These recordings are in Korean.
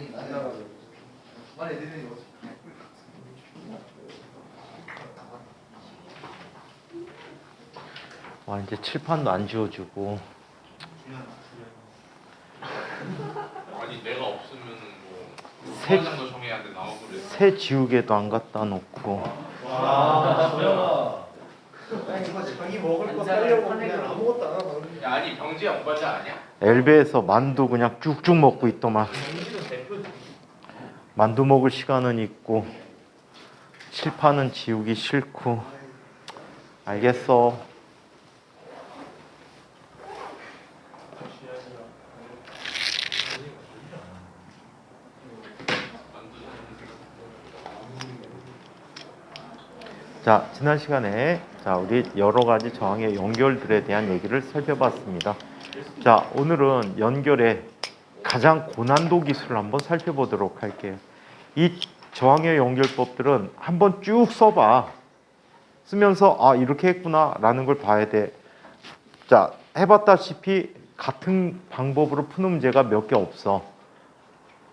아니 나는 주말에 애들이 어차피 와, 이제 칠판도 안 지워주고. 아니 내가 없으면은 뭐 새- 부화장도 정해야 돼 나오고 그래. 새 지우개도 안 갖다 놓고. 와, 소영아. 자기 먹을 거 사려고 그냥 아무것도 안 하고 야, 아니 병지야 부화장 아니야? 엘베에서 만두 그냥 쭉쭉 먹고 있더만. 경기도 대표지. 만두 먹을 시간은 있고 칠판은 지우기 싫고. 알겠어. 자, 지난 시간에 우리 여러 가지 저항의 연결들에 대한 얘기를 살펴봤습니다. 자, 오늘은 연결의 가장 고난도 기술을 한번 살펴보도록 할게요. 이 저항의 연결법들은 한번 쭉 써봐. 쓰면서 아, 이렇게 했구나 라는 걸 봐야 돼. 자, 해봤다시피 같은 방법으로 푸는 문제가 몇 개 없어.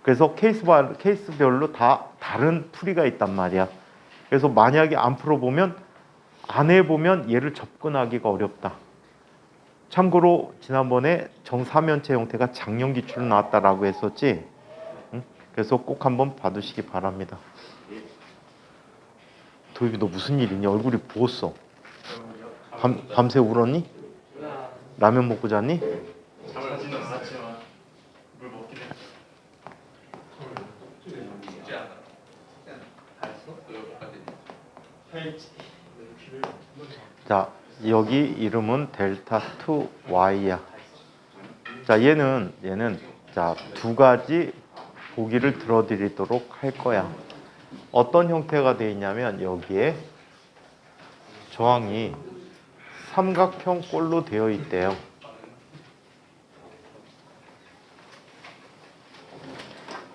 그래서 케이스별로 다 다른 풀이가 있단 말이야. 그래서 만약에 안 풀어보면, 안 해보면 얘를 접근하기가 어렵다. 참고로 지난번에 정사면체 형태가 장년 기출로 나왔다라고 했었지. 응? 그래서 꼭 한번 봐두시기 바랍니다. 도입이 너 무슨 일이니? 얼굴이 부었어. 밤새 울었니? 라면 먹고 잤니? 잠을 못 잤어. 않았지만 물 먹긴 해. 죽지 않아. 다 했어? 너 여기까지. 해야지. 자, 여기 이름은 델타 2y야. 자, 얘는 자, 두 가지 보기를 들어드리도록 할 거야. 어떤 형태가 되어 있냐면 여기에 저항이 삼각형 꼴로 되어 있대요.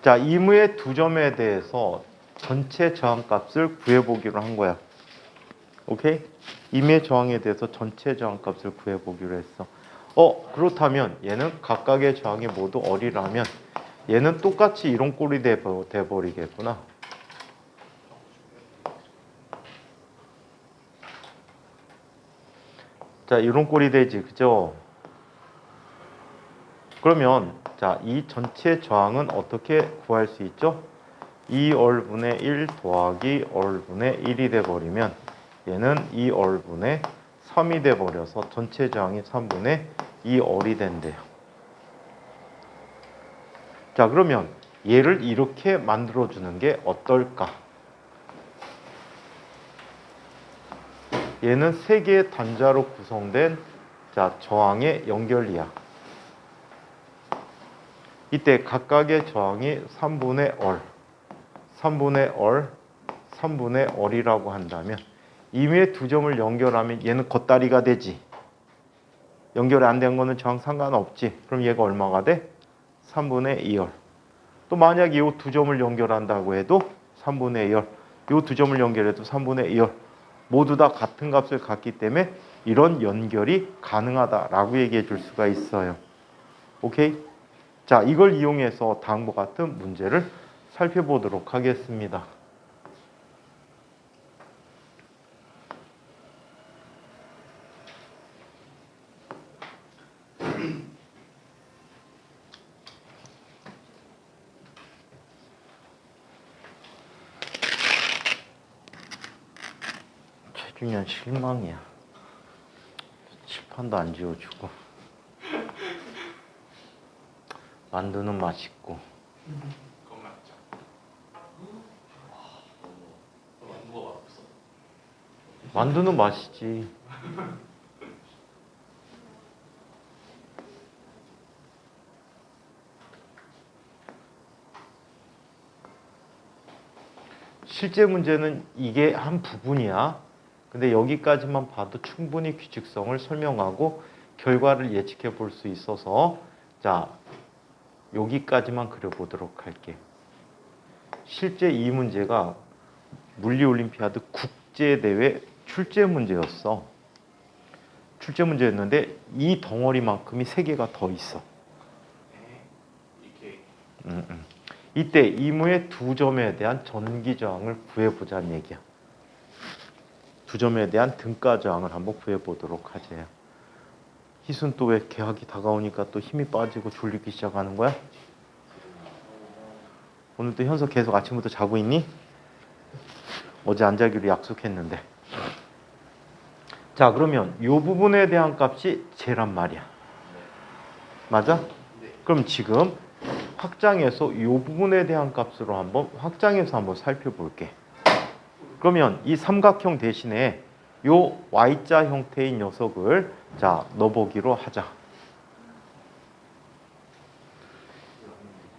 자, 이무의 두 점에 대해서 전체 저항값을 구해보기로 한 거야. 오케이? 임의 저항에 대해서 전체 저항값을 구해보기로 했어. 그렇다면 얘는 각각의 저항이 모두 어리라면 얘는 똑같이 이런 꼴이 돼버리겠구나. 자, 이런 꼴이 되지, 그죠? 그러면 자, 이 전체 저항은 어떻게 구할 수 있죠? 2얼분의 1 더하기 얼분의 1이 돼버리면 얘는 2얼분의 3이 돼버려서 전체 저항이 3분의 2얼이 된대요. 자, 그러면 얘를 이렇게 만들어주는 게 어떨까? 얘는 세 개의 단자로 구성된 자, 저항의 연결이야. 이때 각각의 저항이 3분의 얼, 3분의 얼, 3분의 얼이라고 한다면 임의 두 점을 연결하면 얘는 겉다리가 되지. 연결이 안 된 거는 저항 상관없지. 그럼 얘가 얼마가 돼? 3분의 2열. 또 만약에 이 두 점을 연결한다고 해도 3분의 2열. 이 두 점을 연결해도 3분의 2열. 모두 다 같은 값을 갖기 때문에 이런 연결이 가능하다라고 얘기해 줄 수가 있어요. 오케이? 자, 이걸 이용해서 다음과 같은 문제를 살펴보도록 하겠습니다. 최준현 실망이야. 칠판도 안 지워주고. 만두는 맛있고. 그건 맞죠. 너 만두가 맛없어? 만두는 맛있지. 실제 문제는 이게 한 부분이야. 근데 여기까지만 봐도 충분히 규칙성을 설명하고 결과를 예측해 볼 수 있어서 자, 여기까지만 그려보도록 할게. 실제 이 문제가 물리올림피아드 국제대회 출제 문제였어. 출제 문제였는데 이 덩어리만큼이 3개가 더 있어. 이렇게 이때 이무의 두 점에 대한 전기 저항을 구해보자는 얘기야. 두 점에 대한 등가 저항을 한번 구해보도록 하죠. 희순 또 왜 개학이 다가오니까 또 힘이 빠지고 졸리기 시작하는 거야? 오늘 또 현석 계속 아침부터 자고 있니? 어제 안 자기로 약속했는데. 자, 그러면 이 부분에 대한 값이 제란 말이야. 맞아? 그럼 지금 확장해서 이 부분에 대한 값으로 한번 확장해서 한번 살펴볼게. 그러면 이 삼각형 대신에 요 Y자 형태의 녀석을 자 넣어보기로 하자.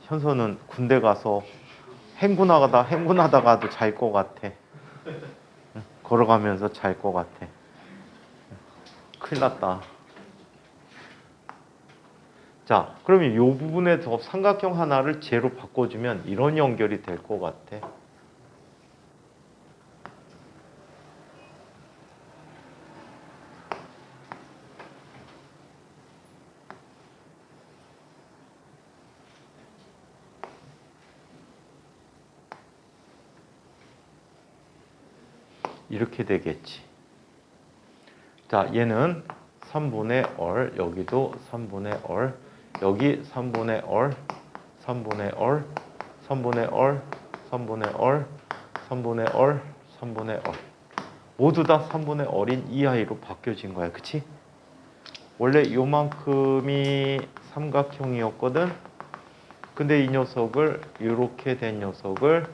현서는 군대 가서 행군하다가도 잘 것 같아. 걸어가면서 잘 것 같아. 큰일 났다. 자, 그러면 이 부분에서 삼각형 하나를 제로 바꿔주면 이런 연결이 될 것 같아. 이렇게 되겠지. 자, 얘는 3분의 얼, 여기도 3분의 얼, 여기 3분의 얼, 3분의 얼, 3분의 얼, 3분의 얼, 3분의 얼, 3분의 얼. 모두 다 3분의 얼인 이하이로 바뀌어진 거야. 그치? 원래 요만큼이 삼각형이었거든. 근데 이 녀석을 이렇게 된 녀석을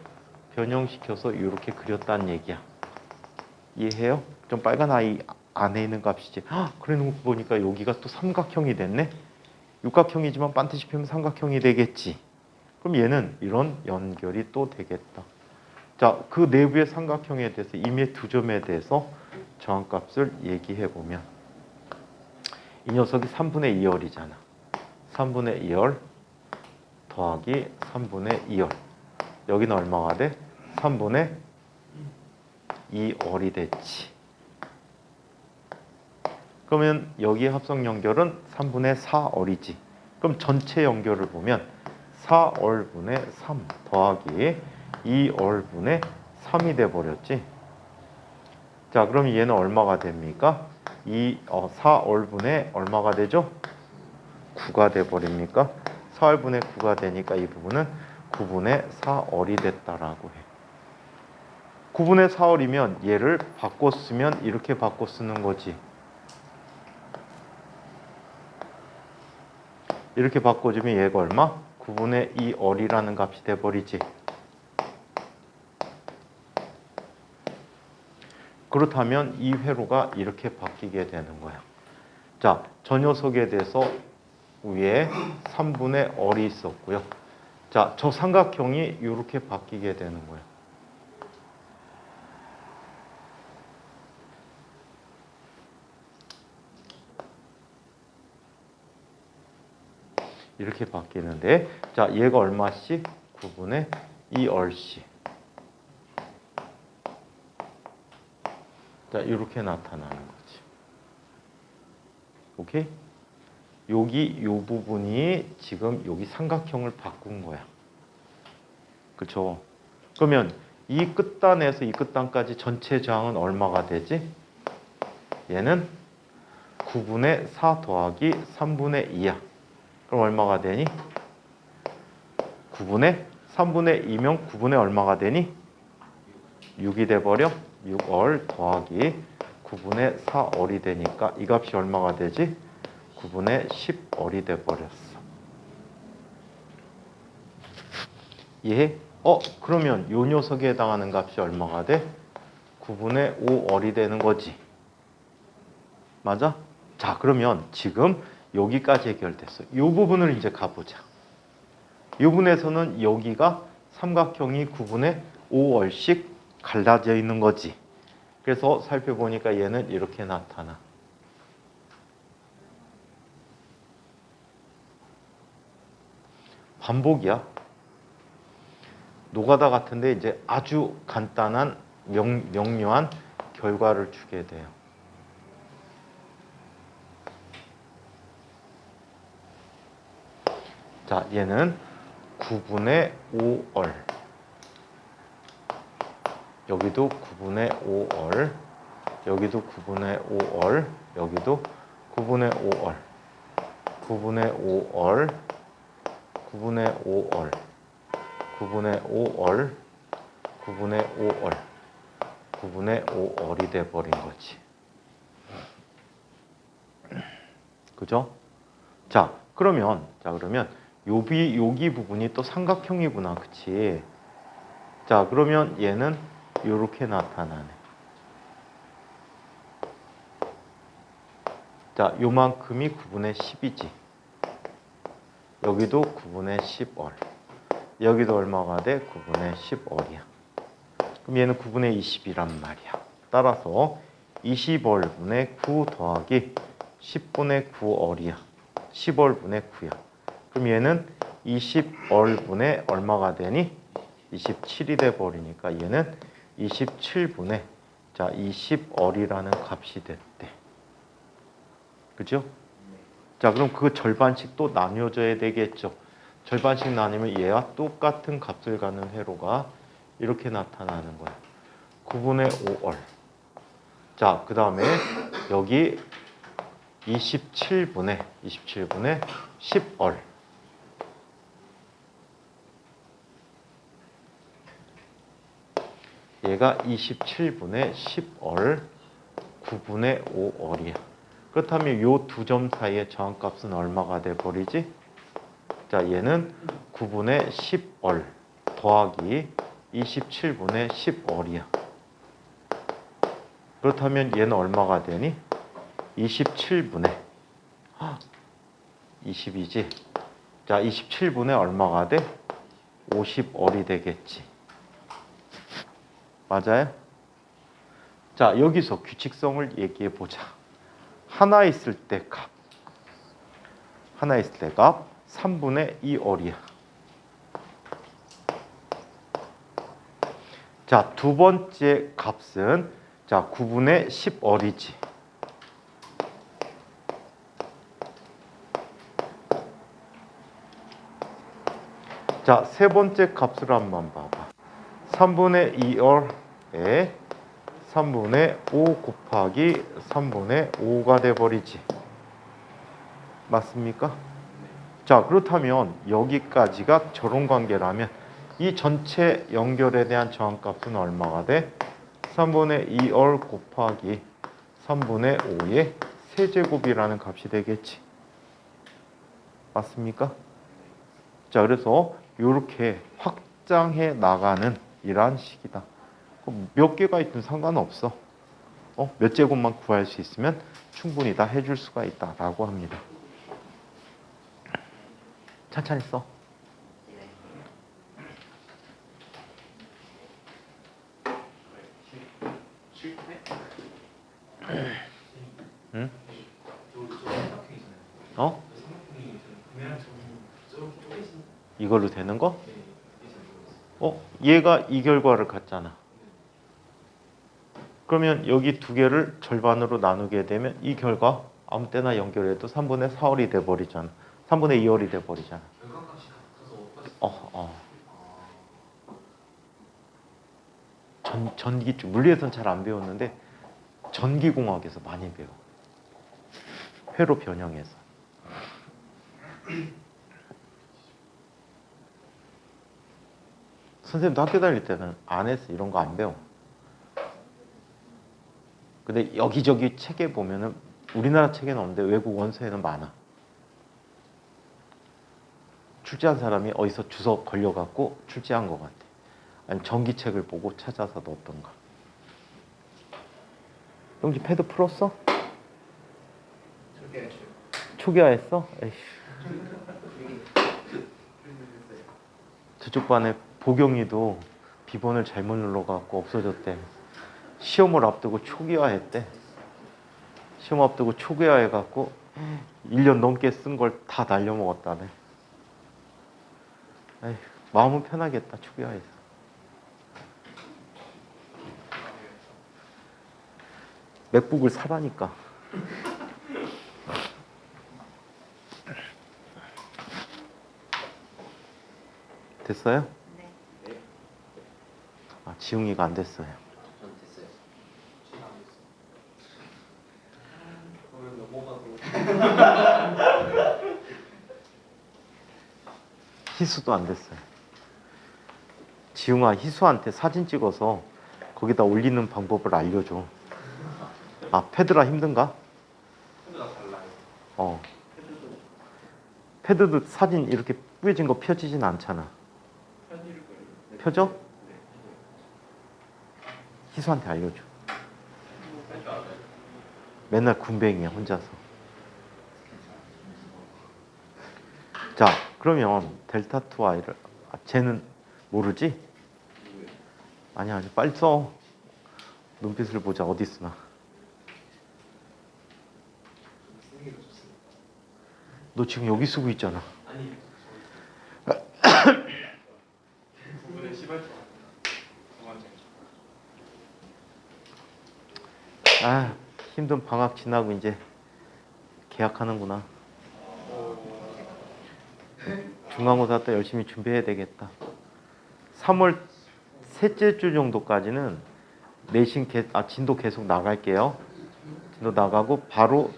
변형시켜서 이렇게 그렸다는 얘기야. 이해해요? 좀 빨간 아이 안에 있는 값이지. 그래 놓고 보니까 여기가 또 삼각형이 됐네. 육각형이지만 반드시 펴면 삼각형이 되겠지. 그럼 얘는 이런 연결이 또 되겠다. 자, 그 내부의 삼각형에 대해서 임의 두 점에 대해서 저항값을 얘기해 보면 이 녀석이 3분의 2열이잖아. 3분의 2열 더하기 3분의 2열. 여기는 얼마가 돼? 3분의 2얼이 됐지. 그러면 여기의 합성 연결은 3분의 4얼이지. 그럼 전체 연결을 보면 4얼분의 3 더하기 2얼분의 3이 돼버렸지. 자, 그럼 얘는 얼마가 됩니까? 4얼분의 얼마가 되죠? 9가 돼버립니까? 4얼분의 9가 되니까 이 부분은 9분의 4얼이 됐다라고 해. 9분의 4얼이면 얘를 바꿔 쓰면 이렇게 바꿔 쓰는 거지. 이렇게 바꿔주면 얘가 얼마? 9분의 2얼이라는 값이 돼버리지. 그렇다면 이 회로가 이렇게 바뀌게 되는 거야. 자, 저 녀석에 대해서 위에 3분의 얼이 있었고요. 자, 저 삼각형이 이렇게 바뀌게 되는 거야. 이렇게 바뀌는데, 자, 얘가 얼마씩? 9분의 2얼씩. 자, 이렇게 나타나는 거지. 오케이? 여기 요 부분이 지금 여기 삼각형을 바꾼 거야. 그렇죠? 그러면 이 끝단에서 이 끝단까지 전체 저항은 얼마가 되지? 얘는 9분의 4 더하기 3분의 2야. 그럼 얼마가 되니? 9분의 3분의 2면 9분의 얼마가 되니? 6이 돼버려? 6얼 더하기 9분의 4얼이 되니까 이 값이 얼마가 되지? 9분의 10얼이 돼버렸어. 이해해? 그러면 요 녀석에 해당하는 값이 얼마가 돼? 9분의 5얼이 되는 거지. 맞아? 자, 그러면 지금 여기까지 해결됐어. 이 부분을 이제 가보자. 이 부분에서는 여기가 삼각형이 9분의 5얼씩 갈라져 있는 거지. 그래서 살펴보니까 얘는 이렇게 나타나. 반복이야. 노가다 같은데 이제 아주 간단한 명료한 결과를 주게 돼요. 자, 얘는 9분의 5월. 여기도 9분의 5월. 여기도 9분의 5월. 여기도 9분의 5월. 9분의 5월. 9분의 5월. 9분의 5월. 9분의 5월. 9분의 5월이 돼버린 거지. 그죠? 자, 그러면 여기 부분이 또 삼각형이구나. 그치? 자, 그러면 얘는 이렇게 나타나네. 자, 요만큼이 9분의 10이지. 여기도 9분의 10월. 여기도 얼마가 돼? 9분의 10월이야. 그럼 얘는 9분의 20이란 말이야. 따라서 20월분의 9 더하기 10분의 9월이야. 10월분의 9야. 그럼 얘는 20월분의 얼마가 되니? 27이 돼버리니까 얘는 27분의 20월이라는 값이 됐대. 그죠? 자, 그럼 그 절반씩 또 나뉘어져야 되겠죠. 절반씩 나누면 얘와 똑같은 값을 갖는 회로가 이렇게 나타나는 거야. 9분의 5월. 자, 그 다음에 여기 27분의 10월. 얘가 27분의 10월 9분의 5월이야. 그렇다면 이 두 점 사이의 저항값은 얼마가 돼버리지? 자, 얘는 9분의 10월 더하기 27분의 10월이야. 그렇다면 얘는 얼마가 되니? 27분의 20이지. 자, 27분의 얼마가 돼? 50월이 되겠지. 맞아요? 자, 여기서 규칙성을 얘기해 보자. 하나 있을 때 값 3분의 2월이야. 자, 두 번째 값은 9분의 10월이지. 자, 세 번째 값을 한번 봐봐. 3분의 2월에 3분의 5 곱하기 3분의 5가 돼버리지. 맞습니까? 자, 그렇다면 여기까지가 저런 관계라면 이 전체 연결에 대한 저항값은 얼마가 돼? 3분의 2월 곱하기 3분의 5의 세제곱이라는 값이 되겠지. 맞습니까? 자, 그래서 이렇게 확장해 나가는 이러한 식이다. 몇 개가 있든 상관없어. 몇 제곱만 구할 수 있으면 충분히 다 해줄 수가 있다라고 합니다. 천천히 써. 응? 이걸로 되는 거? 얘가 이 결과를 갖잖아. 그러면 여기 두 개를 절반으로 나누게 되면 이 결과 아무 때나 연결해도 3분의 4월이 돼버리잖아. 3분의 2월이 돼버리잖아. 전기 쪽 물리에서는 잘 안 배웠는데 전기공학에서 많이 배워. 회로 변형해서. 선생님도 학교 다닐 때는 안 했어. 이런 거 안 배워. 근데 여기저기 책에 보면은 우리나라 책에는 없는데 외국 원서에는 많아. 출제한 사람이 어디서 주워 걸려갖고 출제한 것 같아. 아니면 전기책을 보고 찾아서 넣었던가. 형지 패드 풀었어? 초기화했어? 에이씨. 저쪽 반에 보경이도 비번을 잘못 눌러갖고 없어졌대. 시험을 앞두고 초기화했대. 시험 앞두고 초기화해갖고 1년 넘게 쓴 걸 다 날려먹었다네. 에휴, 마음은 편하겠다. 초기화해서. 맥북을 사라니까. 됐어요? 네. 아, 지웅이가 안 됐어요. 전 됐어요. 그러면 넘어가도 희수도 안 됐어요. 지웅아, 희수한테 사진 찍어서 거기다 올리는 방법을 알려줘. 아, 패드라 힘든가? 패드가 달라요. 어. 패드도 사진 이렇게 뿌여진 거 펴지진 않잖아. 편의를 거예요. 펴져? 희수한테 알려줘. 할줄 알아요. 맨날 군뱅이야, 혼자서. 자, 그러면 델타 2i를 쟤는 모르지? 아니야, 빨리 써. 눈빛을 보자. 어디 쓰나? 너 지금 여기 쓰고 있잖아. 아니. 9분의 10할 줄 알았어요. 아, 힘든 방학 지나고 이제 계약하는구나. 중간고사 때 열심히 준비해야 되겠다. 3월 셋째 주 정도까지는 내신 진도 계속 나갈게요. 진도 나가고 바로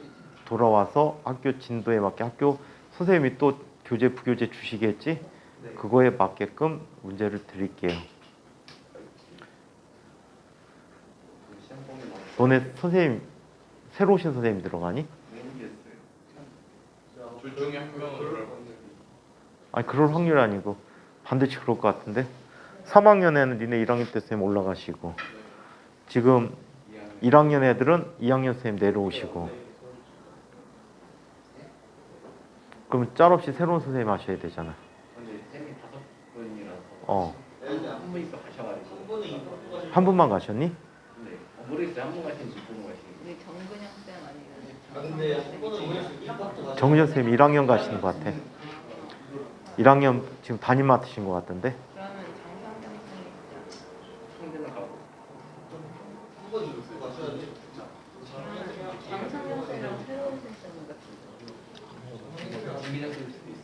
돌아와서 학교 진도에 맞게 학교 선생님이 또 교재 부교재 주시겠지? 그거에 맞게끔 문제를 드릴게요. 너네 선생님 새로 오신 선생님 들어가니? 둘 중에 한 명은 그럴 건데. 아니 그럴 확률 아니고 반드시 그럴 것 같은데 3학년에는 니네 1학년 때 선생님 올라가시고 지금 1학년 애들은 2학년 선생님 내려오시고 그러면 짤없이 새로운 선생님 하셔야 되잖아. 근데 쌤이 5분이라서 어. 한 분이 또 가셔가지고 한 분만 가셨니? 네. 모르겠어요. 한 분 가시는지 두 분 가시는지. 우리 정근영 쌤 아니면 근데 한 번은 오늘 이것도 정은현 선생님 1학년 가시는 것 같아. 1학년 지금 담임 맡으신 것 같던데. 그러면 장상경 쌤이 성대는 가고. 한번 이렇게 가셔야지. 장상경 쌤이랑 새로운 쌤 같은데. 김민영 쌤일 수도 있어.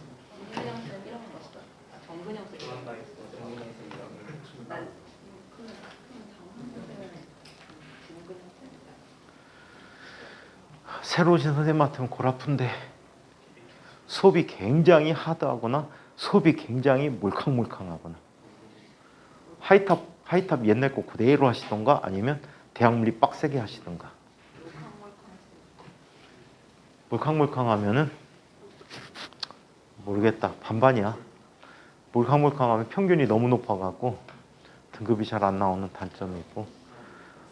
정근영 쌤 1학년 갔다. 아, 정근영 쌤 1학년. 나 있어. 정민영 쌤이랑. 난 그럼 장상경 쌤은 정근영 쌤. 새로 오신 선생님 맡으면 골 아픈데 수업이 굉장히 하드하거나 수업이 굉장히 몰캉몰캉하거나 하이탑 옛날 거 그대로 하시던가 아니면 대학물리 빡세게 하시던가. 몰캉몰캉하면은 모르겠다. 반반이야. 몰캉몰캉하면 평균이 너무 높아갖고 등급이 잘 안 나오는 단점이 있고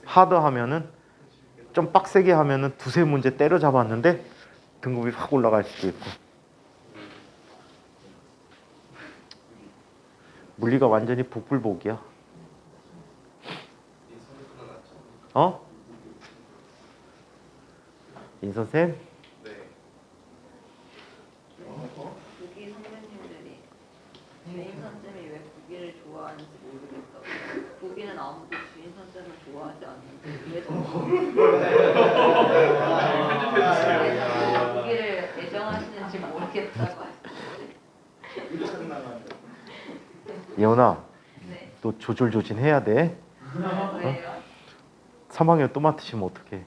하드하면은 좀 빡세게 하면은 두세 문제 때려잡았는데 등급이 확 올라갈 수도 있고. 물리가 완전히 복불복이야. 어? 인선쌤? 네. 국기 선배님들이 주인선 쌤이 왜 국기를 좋아하는지 모르겠다고. 국기는 아무도 주인선 쌤을 좋아하지 않는데 왜 국기를 애정하시는지 모르겠다고 하시는데. 예원아, 네. 너 조절조진 해야 돼. 왜요? 3학년 또 맡으시면 어떡해.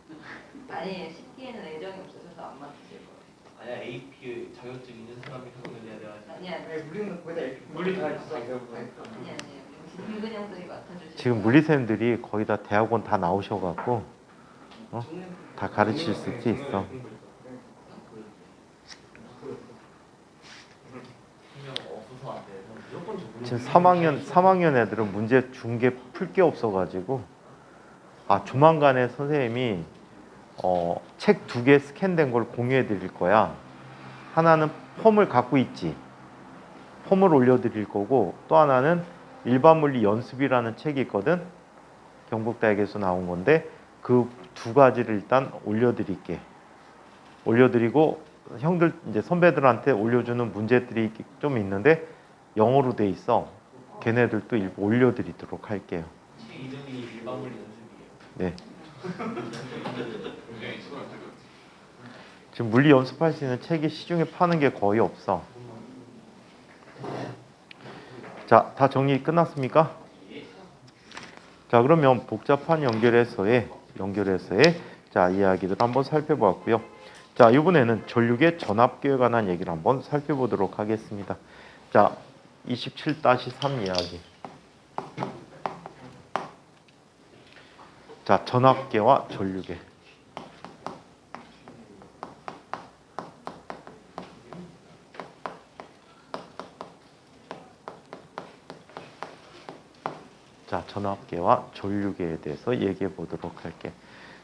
아니 CT에는 애정이 없으셔서 안 맡으실 거예요. 아니야 AP 자격증 있는 사람이 그거는 해야 돼. 아니 아니 물리는 거의 다 이렇게 물리 다 있어. 아니 김근영 쌤이 맡아주실 지금 물리쌤들이 거의 다 대학원 다 나오셔갖고 다 가르칠 수 있어. 없어서 안 돼. 무조건 지금 3학년 애들은 문제 준 게 풀 게 없어가지고 조만간에 선생님이 책 2개 스캔된 걸 공유해 드릴 거야. 하나는 폼을 갖고 있지. 폼을 올려드릴 거고 또 하나는 일반 물리 연습이라는 책이 있거든. 경북대학에서 나온 건데 그 두 가지를 일단 올려드릴게. 올려드리고 형들 이제 선배들한테 올려주는 문제들이 좀 있는데 영어로 돼 있어. 걔네들도 일부 올려드리도록 할게요. 책 이름이 일반물리 연습이에요. 네. 지금 물리 연습할 수 있는 책이 시중에 파는 게 거의 없어. 자, 다 정리 끝났습니까? 자, 그러면 복잡한 연결에서의 자, 이야기들 한번 살펴보았고요. 자, 이번에는 전류계 전압계에 관한 얘기를 한번 살펴보도록 하겠습니다. 자, 27-3 이야기. 자, 전압계와 전류계. 자, 전압계와 전류계에 대해서 얘기해 보도록 할게.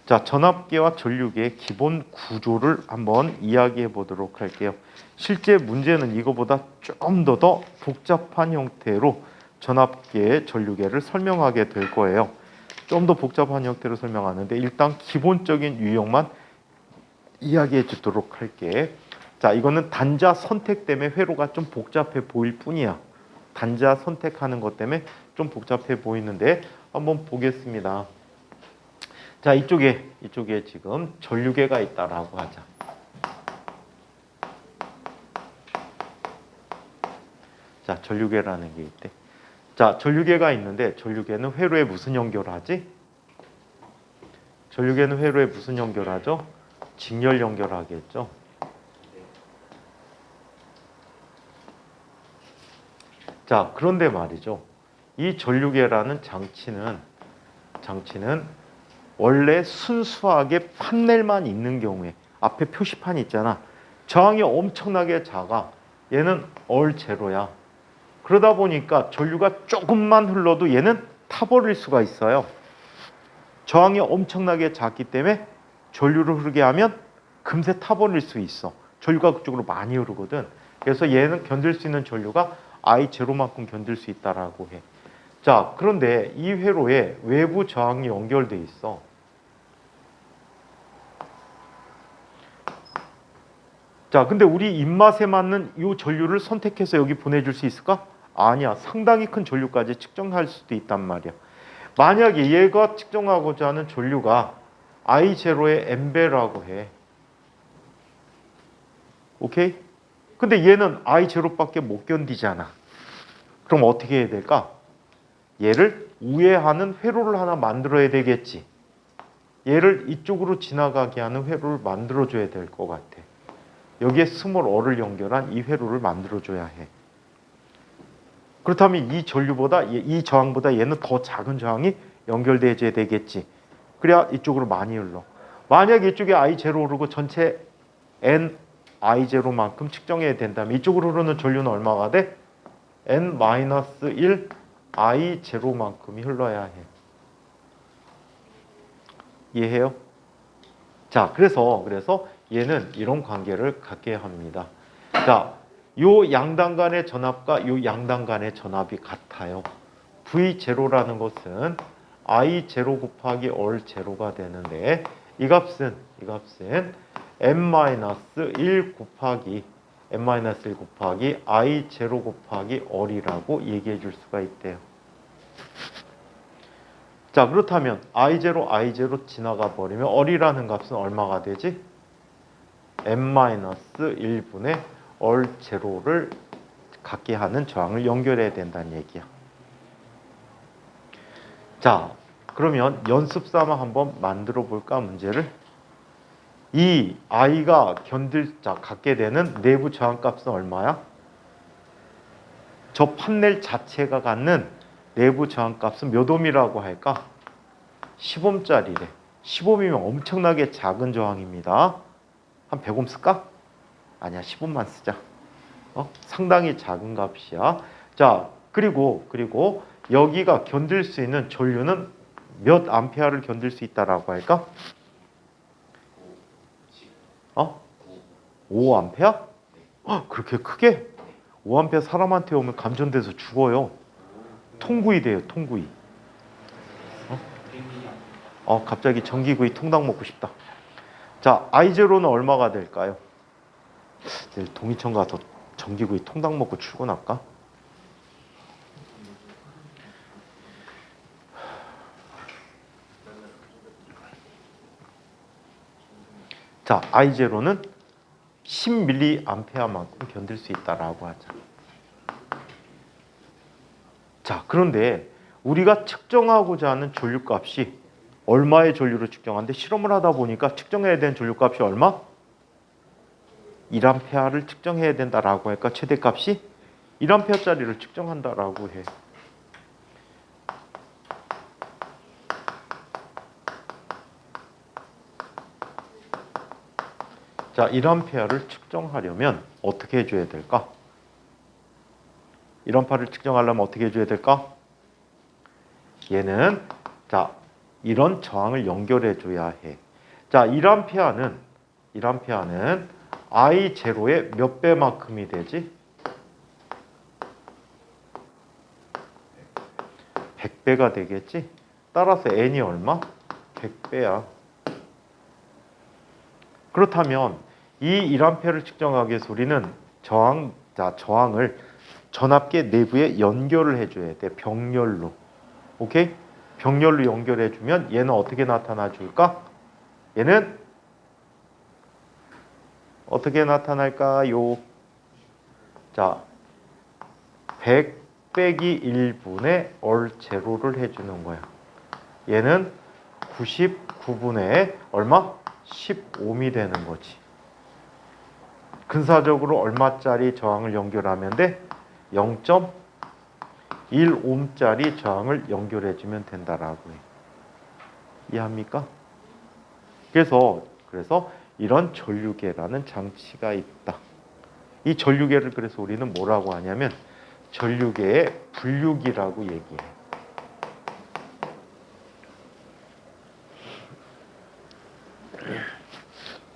자, 전압계와 전류계의 기본 구조를 한번 이야기해 보도록 할게요. 실제 문제는 이거보다 좀 더 복잡한 형태로 전압계, 전류계를 설명하게 될 거예요. 좀 더 복잡한 형태로 설명하는데 일단 기본적인 유형만 이야기해 주도록 할게. 자, 이거는 단자 선택 때문에 회로가 좀 복잡해 보일 뿐이야. 단자 선택하는 것 때문에 좀 복잡해 보이는데 한번 보겠습니다. 자, 이쪽에 지금 전류계가 있다라고 하자. 자, 전류계라는 게 있대. 자, 전류계가 있는데 전류계는 회로에 무슨 연결하지? 전류계는 회로에 무슨 연결하죠? 직렬 연결하겠죠. 자, 그런데 말이죠. 이 전류계라는 장치는 원래 순수하게 판넬만 있는 경우에 앞에 표시판이 있잖아. 저항이 엄청나게 작아. 얘는 얼제로야. 그러다 보니까 전류가 조금만 흘러도 얘는 타버릴 수가 있어요. 저항이 엄청나게 작기 때문에 전류를 흐르게 하면 금세 타버릴 수 있어. 전류가 그쪽으로 많이 흐르거든. 그래서 얘는 견딜 수 있는 전류가 I0만큼 견딜 수 있다라고 해. 자, 그런데 이 회로에 외부 저항이 연결돼 있어. 자, 근데 우리 입맛에 맞는 이 전류를 선택해서 여기 보내줄 수 있을까? 아니야. 상당히 큰 전류까지 측정할 수도 있단 말이야. 만약에 얘가 측정하고자 하는 전류가 I0의 N배라고 해. 오케이? 근데 얘는 I0밖에 못 견디잖아. 그럼 어떻게 해야 될까? 얘를 우회하는 회로를 하나 만들어야 되겠지. 얘를 이쪽으로 지나가게 하는 회로를 만들어줘야 될 것 같아. 여기에 스몰 R을 연결한 이 회로를 만들어줘야 해. 그렇다면 이 전류보다, 이 저항보다 얘는 더 작은 저항이 연결돼야 되겠지. 그래야 이쪽으로 많이 흘러. 만약에 이쪽에 I0 오르고 전체 N I0만큼 측정해야 된다면 이쪽으로 흐르는 전류는 얼마가 돼? N-1 I0만큼이 흘러야 해. 이해해요? 자, 그래서 얘는 이런 관계를 갖게 합니다. 자, 요 양당 간의 전압과 요 양당 간의 전압이 같아요. V0라는 것은 I0 곱하기 R0가 되는데 이 값은 N-1 곱하기 I0 곱하기 R이라고 얘기해 줄 수가 있대요. 자, 그렇다면 I0 지나가 버리면 R이라는 값은 얼마가 되지? N-1분의 R0를 갖게 하는 저항을 연결해야 된다는 얘기야. 자, 그러면 연습 삼아 한번 만들어 볼까, 문제를? 이 I가 갖게 되는 내부 저항값은 얼마야? 저 판넬 자체가 갖는 내부 저항값은 몇 옴이라고 할까? 10옴짜리래. 10옴이면 엄청나게 작은 저항입니다. 한 100옴 쓸까? 아니야, 10옴만 쓰자. 상당히 작은 값이야. 자, 그리고 여기가 견딜 수 있는 전류는 몇 암페어를 견딜 수 있다라고 할까? 5암페어? 그렇게 크게? 5암페어 사람한테 오면 감전돼서 죽어요. 통구이 돼요, 통구이. 갑자기 전기구이 통닭 먹고 싶다. 자, I0는 얼마가 될까요? 내일 동이천 가서 전기구이 통닭 먹고 출근할까? 자, I0는 10mA만큼 견딜 수 있다라고 하자. 자, 그런데 우리가 측정하고자 하는 전류값이 얼마의 전류를 측정하는데 실험을 하다 보니까 측정해야 되는 전류값이 얼마? 1A를 측정해야 된다라고 할까? 최대값이 1A짜리를 측정한다라고 해. 자, 1A를 측정하려면 어떻게 해줘야 될까? 1A를 측정하려면 어떻게 해줘야 될까? 얘는 자, 이런 저항을 연결해 줘야 해. 자, 1A는 I0의 몇 배만큼이 되지? 100배가 되겠지? 따라서 N이 얼마? 100배야. 그렇다면 이 1A를 측정하기 위해서 우리는 저항을 전압계 내부에 연결을 해줘야 돼. 병렬로. 오케이? 병렬로 연결해주면 얘는 어떻게 나타나 줄까? 얘는 어떻게 나타날까요? 자, 100 빼기 1분의 얼제로를 해주는 거야. 얘는 99분의 얼마? 10옴이 되는 거지. 근사적으로 얼마짜리 저항을 연결하면 돼? 0.1옴짜리 저항을 연결해주면 된다라고 해. 이해합니까? 그래서 이런 전류계라는 장치가 있다. 이 전류계를 그래서 우리는 뭐라고 하냐면 전류계의 분류기라고 얘기해.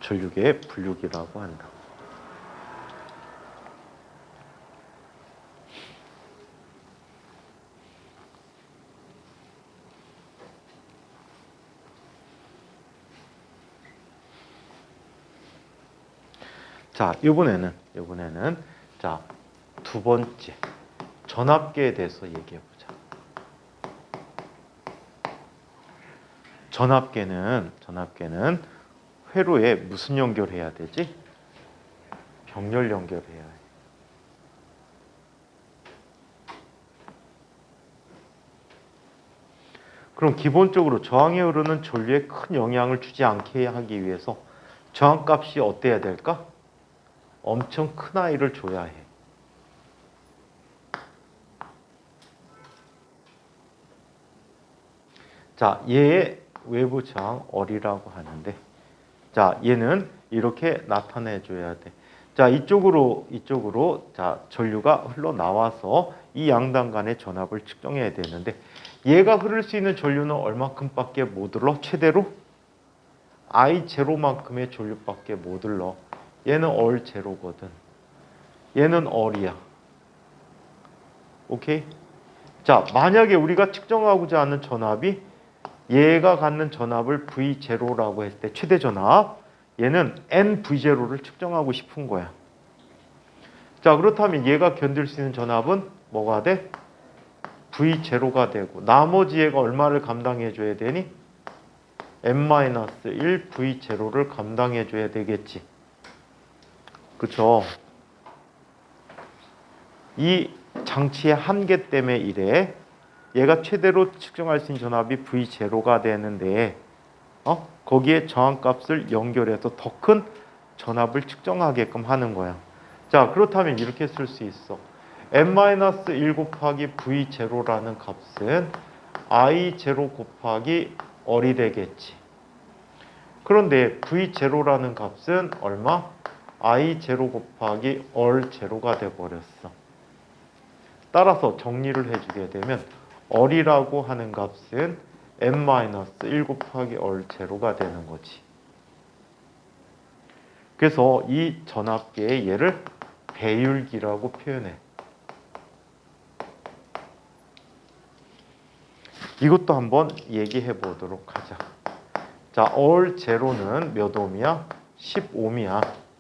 전류계의 분류기라고 한다. 자, 이번에는 자, 두 번째 전압계에 대해서 얘기해 보자. 전압계는 회로에 무슨 연결해야 되지? 병렬 연결해야 해. 그럼 기본적으로 저항에 흐르는 전류에 큰 영향을 주지 않게 하기 위해서 저항값이 어때야 될까? 엄청 큰 아이를 줘야 해. 자, 얘의 외부 저항 얼이라고 하는데, 자, 얘는 이렇게 나타내 줘야 돼. 자, 이쪽으로 자, 전류가 흘러나와서 이 양단 간의 전압을 측정해야 되는데, 얘가 흐를 수 있는 전류는 얼마큼밖에 못 흘러? 최대로 I0만큼의 전류밖에 못 흘러. 얘는 얼0거든. 얘는 얼이야. 오케이? 자, 만약에 우리가 측정하고자 하는 전압이 얘가 갖는 전압을 V0라고 했을 때 최대 전압, 얘는 NV0를 측정하고 싶은 거야. 자, 그렇다면 얘가 견딜 수 있는 전압은 뭐가 돼? V0가 되고 나머지 얘가 얼마를 감당해 줘야 되니? N-1 V0를 감당해 줘야 되겠지. 그쵸? 이 장치의 한계 때문에 이래. 얘가 최대로 측정할 수 있는 전압이 V0가 되는데 거기에 저항값을 연결해서 더 큰 전압을 측정하게끔 하는 거야. 자, 그렇다면 이렇게 쓸 수 있어. N-1 곱하기 V0라는 값은 I0 곱하기 얼이 되겠지. 그런데 V0라는 값은 얼마? I0 곱하기 얼0가 돼버렸어. 따라서 정리를 해주게 되면 얼이라고 하는 값은 N-1 곱하기 얼0가 되는 거지. 그래서 이 전압계의 얘를 배율기라고 표현해. 이것도 한번 얘기해 보도록 하자. 자, 얼0는 몇 옴이야? 10옴이야.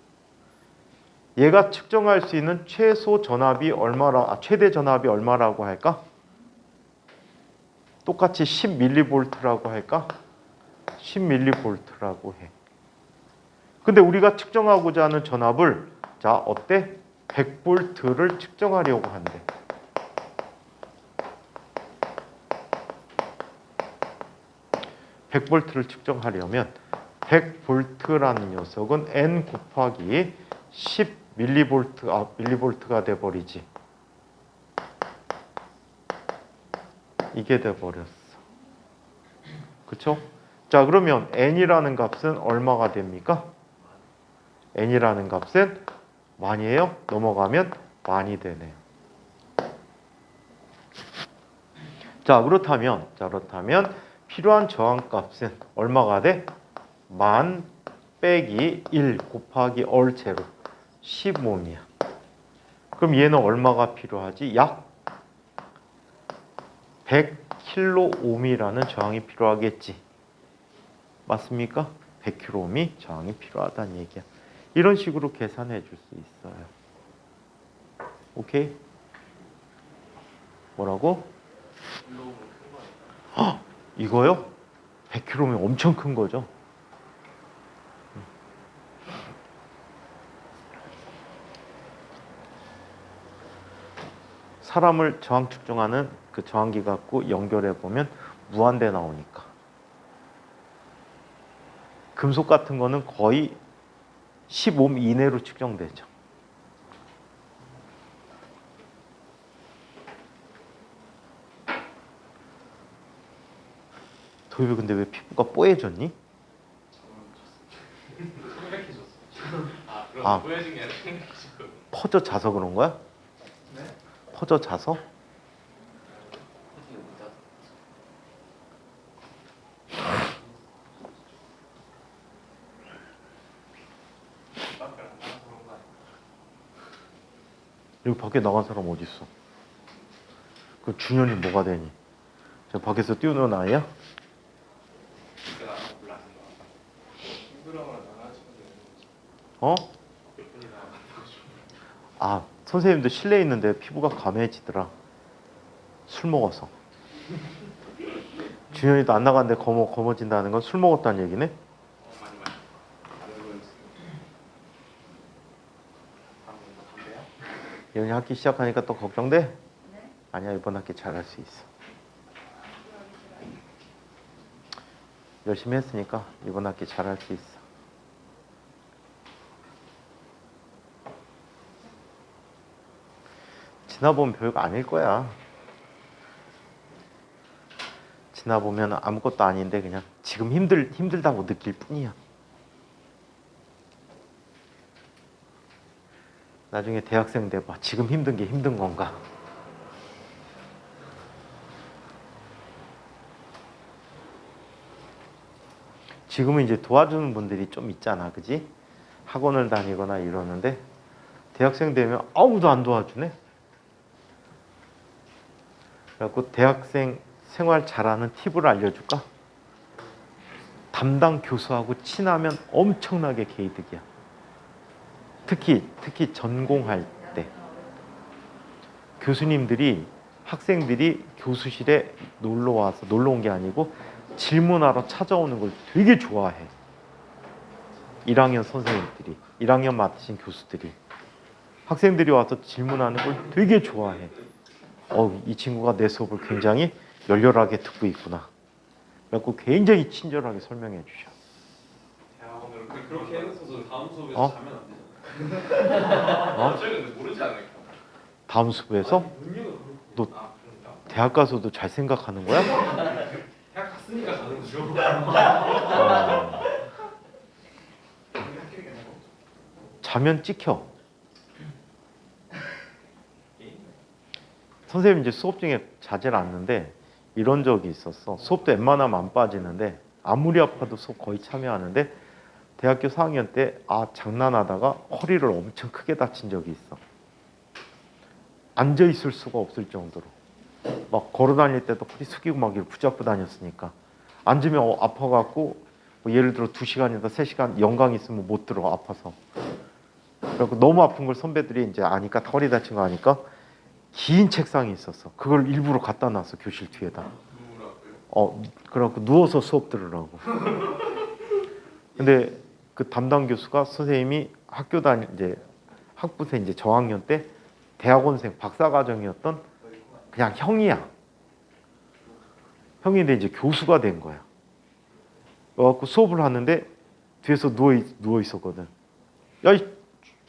얘가 측정할 수 있는 최대 전압이 얼마라고 할까? 똑같이 10mV라고 할까? 10mV라고 해. 근데 우리가 측정하고자 하는 전압을 어때? 100V를 측정하려고 한대. 100V를 측정하려면 100V라는 녀석은 N 곱하기 10mV, 밀리볼트가 돼버리지. 이게 돼버렸어. 그쵸? 자, 그러면 N이라는 값은 얼마가 됩니까? N이라는 값은 만이에요. 넘어가면 만이 되네요. 자, 그렇다면 필요한 저항값은 얼마가 돼? 만 빼기 1 곱하기 얼 제로 15옴이야. 그럼 얘는 얼마가 필요하지? 약 100kΩ이라는 저항이 필요하겠지. 맞습니까? 100kΩ이 저항이 필요하다는 얘기야. 이런 식으로 계산해 줄 수 있어요. 오케이? 뭐라고? 이거요? 100km면 엄청 큰 거죠. 사람을 저항 측정하는 그 저항기 갖고 연결해 보면 무한대 나오니까. 금속 같은 거는 거의 15옴 이내로 측정되죠. 도입이 근데 왜 피부가 뽀얘졌니? 청백해졌어. 그럼 아. 보여진 게 아니라 청백해졌거든. 퍼져 자서 그런 거야? 네? 퍼져 자서? 여기 밖에 나간 사람 어디 있어? 그 준현이 뭐가 되니? 저 밖에서 뛰어노는 아이야? 내가 몰랐어. 친구랑은 나가시면 되는 거지. 어? 몇 분이나 만나고 싶어. 아, 선생님도 실내에 있는데 피부가 감해지더라. 술 먹어서. 준현이도 안 나갔는데 검어진다는 건 술 먹었다는 얘기네? 많이 마셔. 알고 있어. 담배야? 예은이 학기 시작하니까 또 걱정돼? 네? 아니야, 이번 학기 잘할 수 있어. 열심히 했으니까 이번 학기 잘할 수 있어. 지나보면 별거 아닐 거야. 지나보면 아무것도 아닌데 그냥 지금 힘들다고 느낄 뿐이야. 나중에 대학생 돼봐. 지금 힘든 게 힘든 건가? 지금은 이제 도와주는 분들이 좀 있잖아, 그지? 학원을 다니거나 이러는데 대학생 되면 아무도 안 도와주네. 그래갖고 대학생 생활 잘하는 팁을 알려줄까? 담당 교수하고 친하면 엄청나게 개이득이야. 특히 전공할 때 교수님들이 학생들이 교수실에 놀러 온 게 아니고 질문하러 찾아오는 걸 되게 좋아해. 1학년 선생님들이, 1학년 맡으신 교수들이 학생들이 와서 질문하는 걸 되게 좋아해. 이 친구가 내 수업을 굉장히 열렬하게 듣고 있구나. 그래서 굉장히 친절하게 설명해 주셔. 대학원을 그렇게 해놓고서 다음 수업에서 어? 자면 안 되잖아. 저희 근데 모르지 않을까? 다음 수업에서 너 그런가? 대학 가서도 잘 생각하는 거야? 대학 갔으니까 자는 거죠. 자면 찍혀. 선생님 이제 수업 중에 자제를 않는데 이런 적이 있었어. 수업도 웬만하면 안 빠지는데 아무리 아파도 수업 거의 참여하는데 대학교 4학년 때 장난하다가 허리를 엄청 크게 다친 적이 있어. 앉아 있을 수가 없을 정도로 막 걸어 다닐 때도 허리 숙이고 막 이렇게 붙잡고 다녔으니까 앉으면 아파갖고 뭐 예를 들어 2시간이다 3시간 연강 있으면 못 들어 아파서. 그래서 너무 아픈 걸 선배들이 이제 아니까 허리 다친 거 아니까 긴 책상이 있었어. 그걸 일부러 갖다 놨어 교실 뒤에다. 그래갖고 누워서 수업 들으라고. 근데 그 담당 교수가 선생님이 이제 학부생 이제 저학년 때 대학원생 박사과정이었던 그냥 형이야. 형인데 이제 교수가 된 거야. 그래갖고 수업을 하는데 뒤에서 누워 있었거든. 야,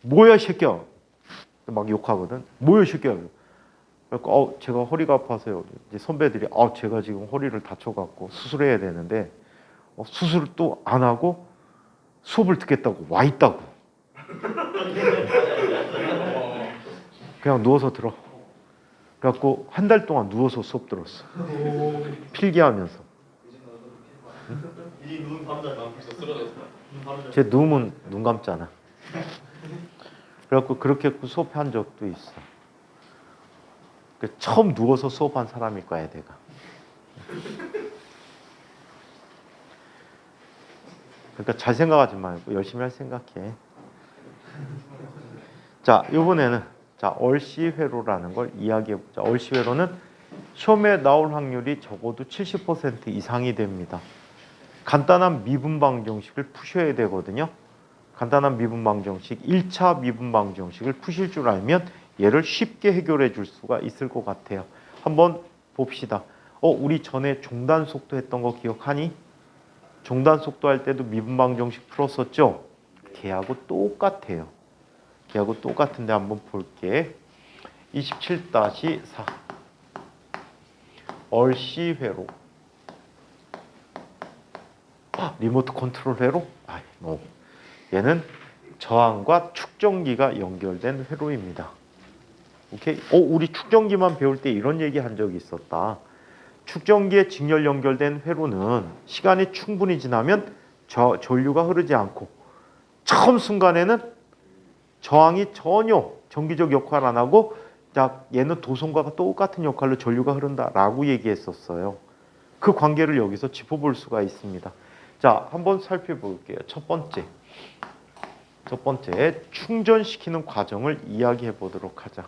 뭐야 이 새끼야. 막 욕하거든. 뭐야 이 새끼야. 그래갖고 제가 허리가 아파서요. 이제 선배들이 제가 지금 허리를 다쳐갖고 수술해야 되는데 수술을 또 안 하고 수업을 듣겠다고 와 있다고. 그냥 누워서 들어. 그래갖고 한 달 동안 누워서 수업 들었어. 필기하면서. 이눈 감자 감고 있어 쓰러졌어. 쟤 누우면 눈 감잖아. 그래갖고 그렇게 수업한 적도 있어. 처음 누워서 수업한 사람일 거야, 내가. 그러니까 잘 생각하지 말고 열심히 할 생각해. 자, 이번에는 얼씨회로라는 걸 이야기해보자. 얼씨회로는 시험에 나올 확률이 적어도 70% 이상이 됩니다. 간단한 미분방정식을 푸셔야 되거든요. 간단한 미분방정식, 1차 미분방정식을 푸실 줄 알면 얘를 쉽게 해결해 줄 수가 있을 것 같아요. 한번 봅시다. 우리 전에 종단속도 했던 거 기억하니? 종단속도 할 때도 미분방정식 풀었었죠? 걔하고 똑같아요. 걔하고 똑같은데 한번 볼게. 27-4 얼씨회로. 리모트 컨트롤 회로? 얘는 저항과 축전기가 연결된 회로입니다. 오케이? 우리 축전기만 배울 때 이런 얘기 한 적이 있었다. 축전기에 직렬 연결된 회로는 시간이 충분히 지나면 전류가 흐르지 않고 처음 순간에는 저항이 전혀 전기적 역할 안 하고 얘는 도선과 똑같은 역할로 전류가 흐른다라고 얘기했었어요. 그 관계를 여기서 짚어볼 수가 있습니다. 자, 한번 살펴볼게요. 첫 번째, 충전시키는 과정을 이야기해 보도록 하자.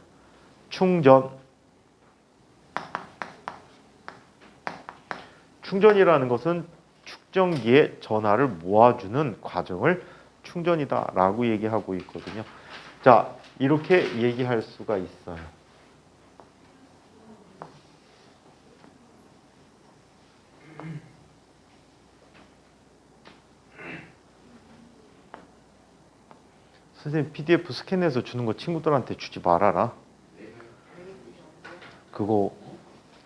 충전이라는 것은 축전기에 전하를 모아주는 과정을 충전이다라고 얘기하고 있거든요. 자, 이렇게 얘기할 수가 있어요. 선생님 PDF 스캔해서 주는 거 친구들한테 주지 말아라. 그거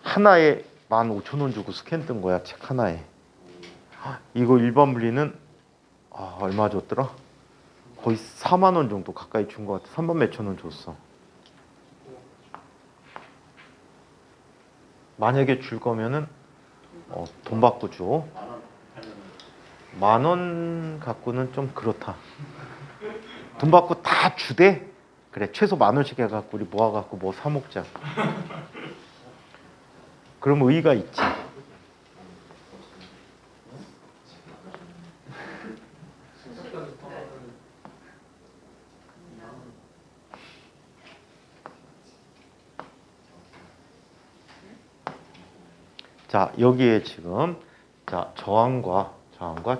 하나에 15,000원 주고 스캔 뜬 거야, 책 하나에. 이거 일반 물리는 얼마 줬더라? 거의 4만 원 정도 가까이 준 것 같아. 3만 몇천 원 줬어. 만약에 줄 거면은 돈 받고 줘. 10,000원 갖고는 좀 그렇다. 돈 받고 다 주대? 그래, 최소 10,000원씩 해갖고 우리 모아갖고 뭐 사 먹자. 그럼 의의가 있지. 자, 여기에 지금 저항과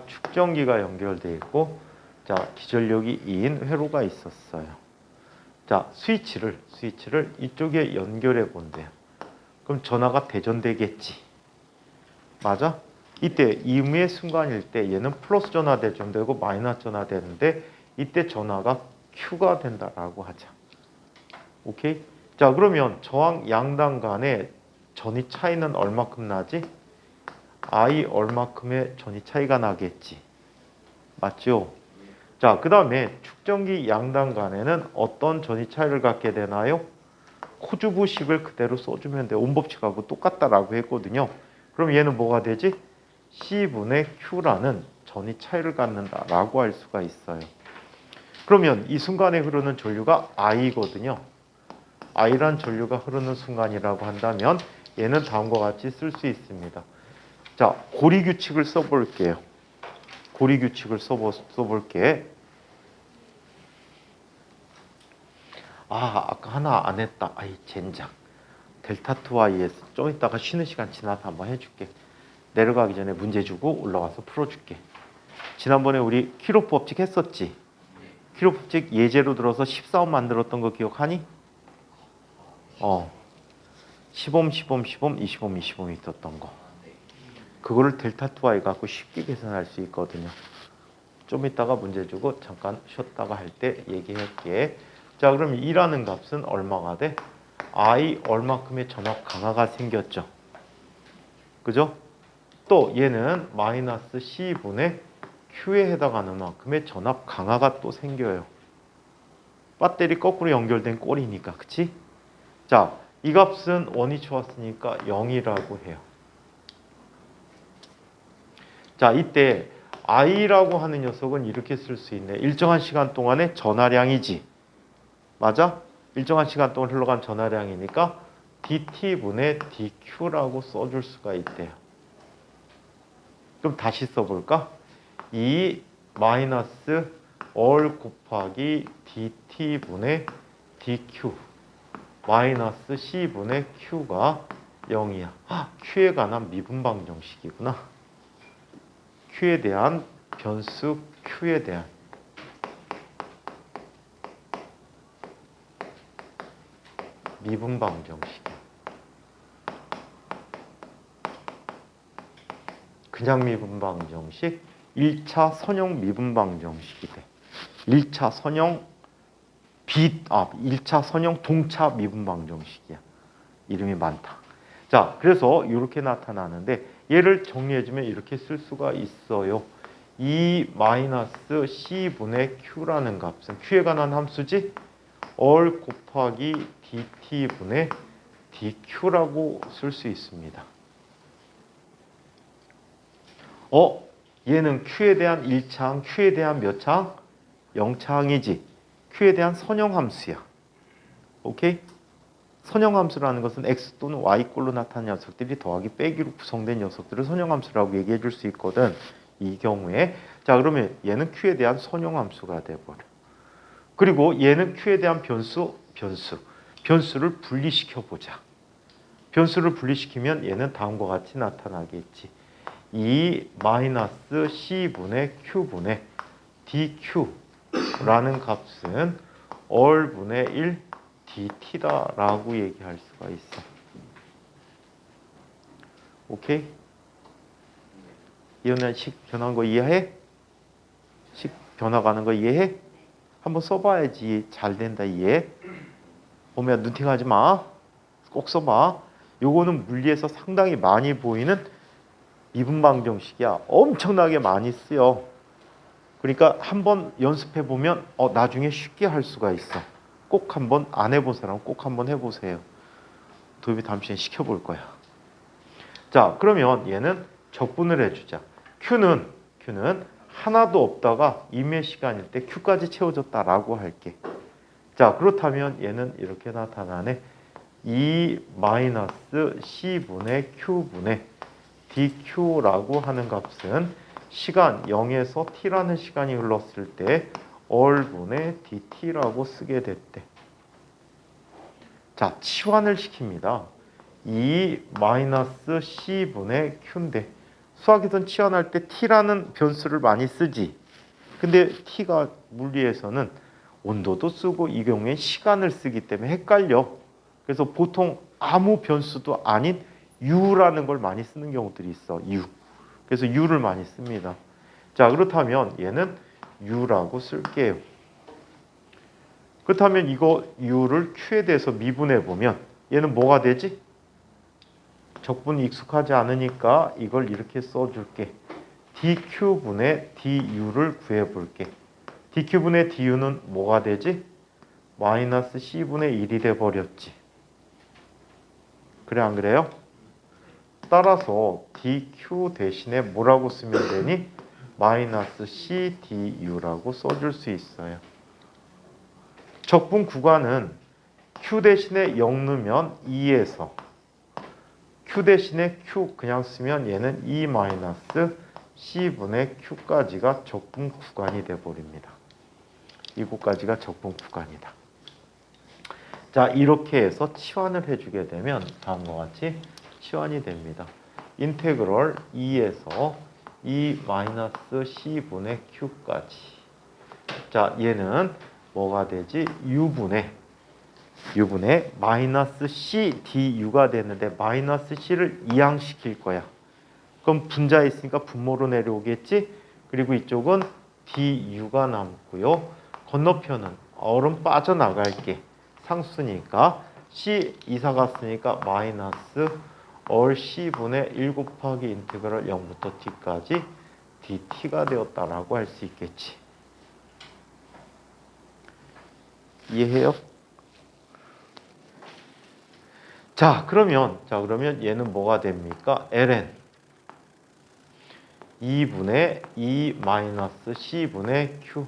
축전기가 연결되어 있고, 기전력이 2인 회로가 있었어요. 자, 스위치를 이쪽에 연결해 본대요. 그럼 전하가 대전되겠지. 맞아? 이때 임의의 순간일 때 얘는 플러스 전하 대전되고 마이너스 전하 되는데 이때 전하가 Q가 된다라고 하자. 오케이? 자, 그러면 저항 양당 간의 전위 차이는 얼마큼 나지? I 얼마큼의 전위 차이가 나겠지. 맞죠? 자, 그 다음에 축전기 양당 간에는 어떤 전위 차이를 갖게 되나요? 코주부식을 그대로 써주면 돼. 온법칙하고 똑같다라고 했거든요. 그럼 얘는 뭐가 되지? C분의 Q라는 전위 차이를 갖는다라고 할 수가 있어요. 그러면 이 순간에 흐르는 전류가 I거든요. I란 전류가 흐르는 순간이라고 한다면 얘는 다음과 같이 쓸 수 있습니다. 자, 고리규칙을 써볼게요. 고리규칙을 써볼게. 아까 하나 안 했다. 젠장. 델타 2IS. 좀 이따가 쉬는 시간 지나서 한번 해줄게. 내려가기 전에 문제 주고 올라와서 풀어줄게. 지난번에 우리 키로 법칙 했었지? 키로 법칙 예제로 들어서 14옴 만들었던 거 기억하니? 10옴, 10옴, 10옴, 20옴, 20옴 있었던 거. 그거를 델타 2y 갖고 쉽게 계산할 수 있거든요. 좀 이따가 문제 주고 잠깐 쉬었다가 할 때 얘기할게. 자, 그럼 2라는 값은 얼마가 돼? I 얼마큼의 전압 강화가 생겼죠. 그죠? 또 얘는 마이너스 C분의 Q에 해당하는 만큼의 전압 강화가 또 생겨요. 배터리 거꾸로 연결된 꼴이니까, 그치? 자, 이 값은 원이 좋았으니까 0이라고 해요. 자, 이때 I라고 하는 녀석은 이렇게 쓸 수 있네. 일정한 시간 동안의 전하량이지. 맞아? 일정한 시간 동안 흘러간 전하량이니까 dt분의 dq라고 써줄 수가 있대요. 그럼 다시 써볼까? 2 마이너스 얼 곱하기 dt분의 dq 마이너스 c분의 q가 0이야. q에 관한 미분방 정식이구나. q에 대한 변수 q에 대한 미분방 정식이야. 그냥 미분방 정식, 1차 선형 미분방 정식이 돼. 1차 선형 1차 선형 동차 미분방 정식이야. 이름이 많다. 자, 그래서 이렇게 나타나는데 얘를 정리해주면 이렇게 쓸 수가 있어요. 2 마이너스 C분의 Q라는 값은 Q에 관한 함수지? 얼 곱하기 dt분의 dq라고 쓸 수 있습니다. 얘는 Q에 대한 1차항, Q에 대한 몇 차항? 0차항이지. Q에 대한 선형함수야. 오케이? 선형함수라는 것은 X 또는 Y꼴로 나타나는 녀석들이 더하기 빼기로 구성된 녀석들을 선형함수라고 얘기해 줄 수 있거든. 이 경우에. 자, 그러면 얘는 Q에 대한 선형함수가 돼버려. 그리고 얘는 Q에 대한 변수를 분리시켜 보자. 변수를 분리시키면 얘는 다음과 같이 나타나겠지. 2 마이너스 C분의 Q분의 dq라는 값은 얼분의 1 dt다라고 얘기할 수가 있어. 오케이? 이거는 식 변한 거 이해해? 식 변화가는 거 이해해? 한번 써봐야지 잘 된다 이해. 보면 눈팅하지 마. 꼭 써봐. 요거는 물리에서 상당히 많이 보이는 미분방 정식이야. 엄청나게 많이 쓰여. 그러니까 한번 연습해 보면 나중에 쉽게 할 수가 있어. 꼭 한번 안 해본 사람 꼭 한번 해보세요. 도입이 다음 시간에 시켜볼 거야. 자, 그러면 얘는 적분을 해주자. Q는 하나도 없다가 임의 시간일 때 Q까지 채워졌다라고 할게. 자, 그렇다면 얘는 이렇게 나타나네. 2 마이너스 C분의 Q분의 dq라고 하는 값은 시간 0에서 t라는 시간이 흘렀을 때 얼분의 dt라고 쓰게 됐대. 자, 치환을 시킵니다. 2 마이너스 C분의 Q인데 수학에서는 치환할 때 t라는 변수를 많이 쓰지. 근데 t가 물리에서는 온도도 쓰고 이 경우에 시간을 쓰기 때문에 헷갈려. 그래서 보통 아무 변수도 아닌 u라는 걸 많이 쓰는 경우들이 있어. u. 그래서 u를 많이 씁니다. 자, 그렇다면 얘는 u라고 쓸게요. 그렇다면 이거 u를 q에 대해서 미분해 보면 얘는 뭐가 되지? 적분이 익숙하지 않으니까 이걸 이렇게 써줄게. dq분의 du를 구해볼게. dq분의 du는 뭐가 되지? 마이너스 c분의 1이 돼버렸지. 그래 안 그래요? 따라서 dq 대신에 뭐라고 쓰면 되니? 마이너스 c du라고 써줄 수 있어요. 적분 구간은 q 대신에 0 넣으면 2에서 q 대신에 q 그냥 쓰면 얘는 2 마이너스 c분의 q까지가 적분 구간이 돼버립니다. 이곳까지가 적분 구간이다. 자, 이렇게 해서 치환을 해주게 되면 다음과 같이 치환이 됩니다. 인테그럴 2에서 2 마이너스 c분의 q까지. 자, 얘는 뭐가 되지? u분의 마이너스 c du가 되는데 마이너스 c를 이항시킬 거야. 그럼 분자에 있으니까 분모로 내려오겠지. 그리고 이쪽은 du가 남고요. 건너편은 얼음 빠져나갈게. 상수니까 c 이사 갔으니까 마이너스 얼 c분의 1 곱하기 인테그랄 0부터 t까지 dt가 되었다라고 할 수 있겠지. 이해해요? 자, 그러면 얘는 뭐가 됩니까? ln 2분의 2 마이너스 c분의 q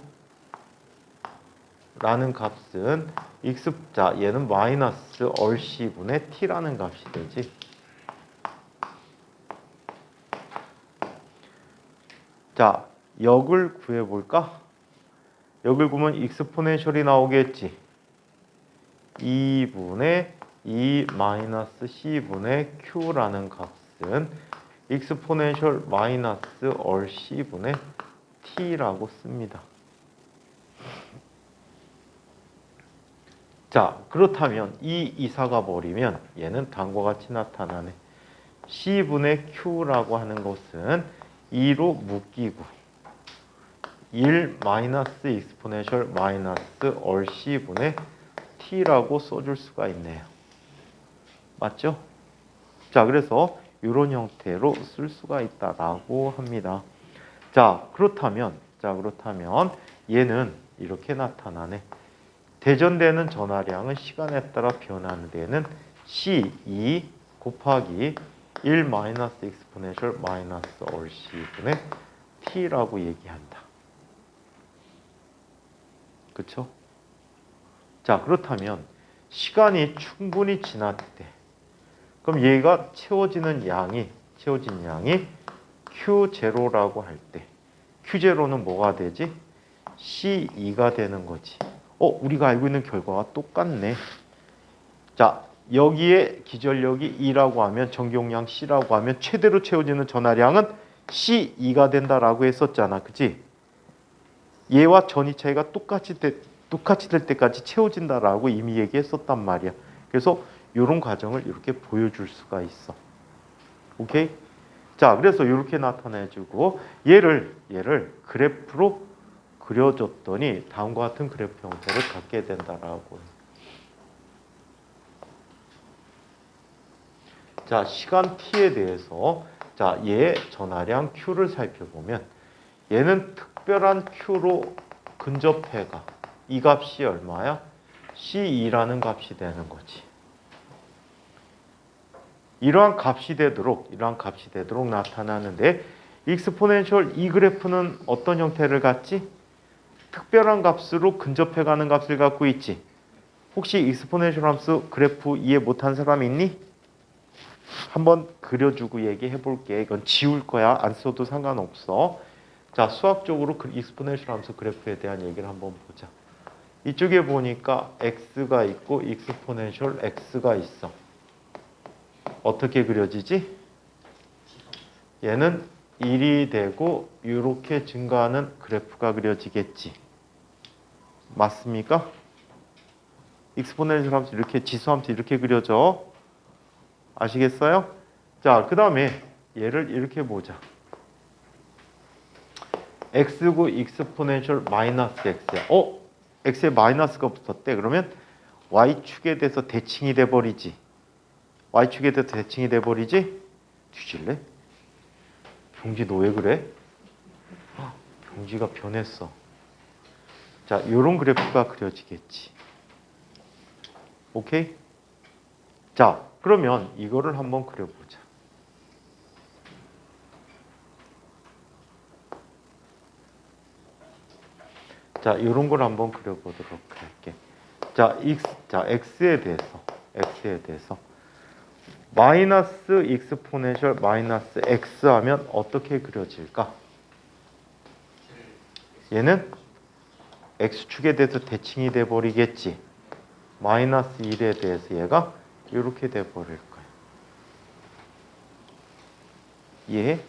라는 값은 x, 자, 얘는 마이너스 얼 c분의 t라는 값이 되지. 자, 역을 구해볼까? 역을 구하면 익스포넨셜이 나오겠지. 2분의 2 마이너스 c분의 q라는 값은 익스포넨셜 마이너스 얼 c분의 t라고 씁니다. 자, 그렇다면 이 이사가 버리면 얘는 다음과 같이 나타나네. c분의 q라고 하는 것은 2로 묶이고 1 마이너스 익스포넨셜 마이너스 얼 c분의 t라고 써줄 수가 있네요. 맞죠? 자, 그래서 이런 형태로 쓸 수가 있다라고 합니다. 자, 그렇다면 얘는 이렇게 나타나네. 대전되는 전하량은 시간에 따라 변하는 데는 C2 곱하기 1 마이너스 익스포넨셜 마이너스 얼 C분의 T라고 얘기한다. 그쵸? 자, 그렇다면 시간이 충분히 지났을 때 그럼 얘가 채워진 양이 Q0라고 할 때 Q0는 뭐가 되지? C2가 되는 거지. 우리가 알고 있는 결과가 똑같네. 자, 여기에 기전력이 2라고 하면 전기용량 C라고 하면 최대로 채워지는 전하량은 C2가 된다라고 했었잖아. 그치? 얘와 전이 차이가 똑같이 될 때까지 채워진다라고 이미 얘기했었단 말이야. 그래서 이런 과정을 이렇게 보여줄 수가 있어. 오케이? 자, 그래서 이렇게 나타내주고 얘를 그래프로 그려줬더니 다음과 같은 그래프 형태를 갖게 된다라고. 자, 시간 t에 대해서 얘 전하량 q를 살펴보면 얘는 특별한 q로 근접해가. 이 값이 얼마야? C2라는 값이 되는 거지. 이러한 값이 되도록 나타나는데 익스포넨셜 이 그래프는 어떤 형태를 갖지? 특별한 값으로 근접해가는 값을 갖고 있지. 혹시 익스포넨셜 함수 그래프 이해 못한 사람 있니? 한번 그려주고 얘기해 볼게. 이건 지울 거야. 안 써도 상관없어. 자, 수학적으로 익스포넨셜 함수 그래프에 대한 얘기를 한번 보자. 이쪽에 보니까 x가 있고 익스포넨셜 x가 있어. 어떻게 그려지지? 얘는 1이 되고 이렇게 증가하는 그래프가 그려지겠지. 맞습니까? 익스포넨셜 함수 이렇게 지수함수 이렇게 그려져. 아시겠어요? 자, 그 다음에 얘를 이렇게 보자. x고 익스포넨셜 마이너스 x야. x에 마이너스가 붙었대. 그러면 y축에 대해서 대칭이 돼버리지. y축에 대해서 대칭이 돼버리지? 뒤질래? 경지 너 왜 그래? 경지가 변했어. 자, 이런 그래프가 그려지겠지. 오케이? 자, 그러면 이거를 한번 그려보자. 자, 이런 걸 한번 그려보도록 할게. 자, x에 대해서 마이너스 익스포넨셜 마이너스 x 하면 어떻게 그려질까? 얘는 x축에 대해서 대칭이 돼버리겠지. 마이너스 1에 대해서 얘가 이렇게 돼버릴 거야. 이해해?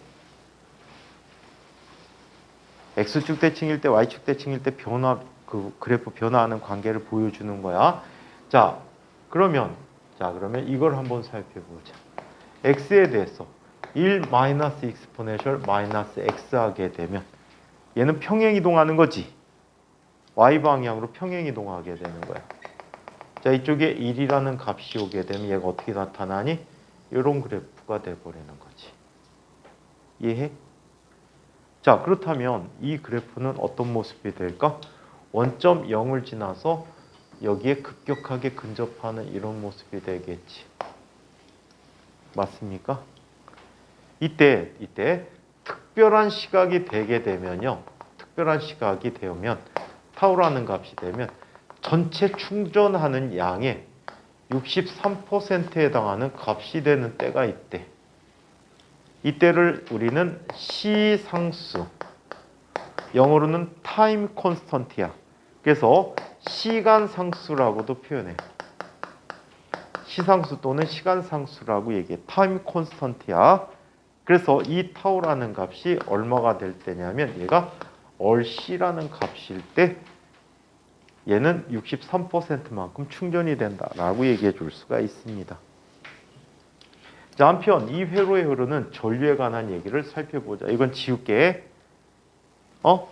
x축 대칭일 때 y축 대칭일 때 그래프 변화하는 관계를 보여주는 거야. 자, 그러면 이걸 한번 살펴보자. x에 대해서 1 마이너스 익스포네셜 마이너스 x 하게 되면 얘는 평행 이동하는 거지. y 방향으로 평행 이동하게 되는 거야. 자, 이쪽에 1이라는 값이 오게 되면 얘가 어떻게 나타나니? 이런 그래프가 돼버리는 거지. 이해해? 자, 그렇다면 이 그래프는 어떤 모습이 될까? 원점 0을 지나서 여기에 급격하게 근접하는 이런 모습이 되겠지. 맞습니까? 이때 특별한 시각이 되게 되면요. 특별한 시각이 되면 타우라는 값이 되면 전체 충전하는 양의 63%에 해당하는 값이 되는 때가 있대. 이때를 우리는 시상수, 영어로는 타임 콘스턴트야. 그래서 시간 상수라고도 표현해. 시상수 또는 시간 상수라고 얘기해. 타임 콘스턴트야. 그래서 이 타우라는 값이 얼마가 될 때냐면 얘가 얼C라는 값일 때 얘는 63%만큼 충전이 된다라고 얘기해 줄 수가 있습니다. 자, 한편 이 회로에 흐르는 전류에 관한 얘기를 살펴보자. 이건 지울게.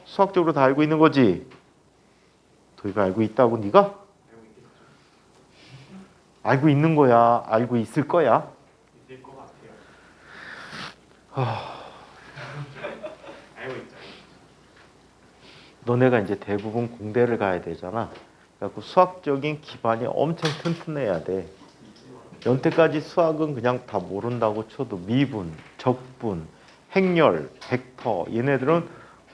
수학적으로 다 알고 있는 거지? 도희가 알고 있다고 네가? 알고 있는 거야? 알고 있을 거야? 있을 것 같아요. 하... 알고 있죠. 너네가 이제 대부분 공대를 가야 되잖아. 그래서 수학적인 기반이 엄청 튼튼해야 돼. 연태까지 수학은 그냥 다 모른다고 쳐도 미분, 적분, 행렬, 벡터 얘네들은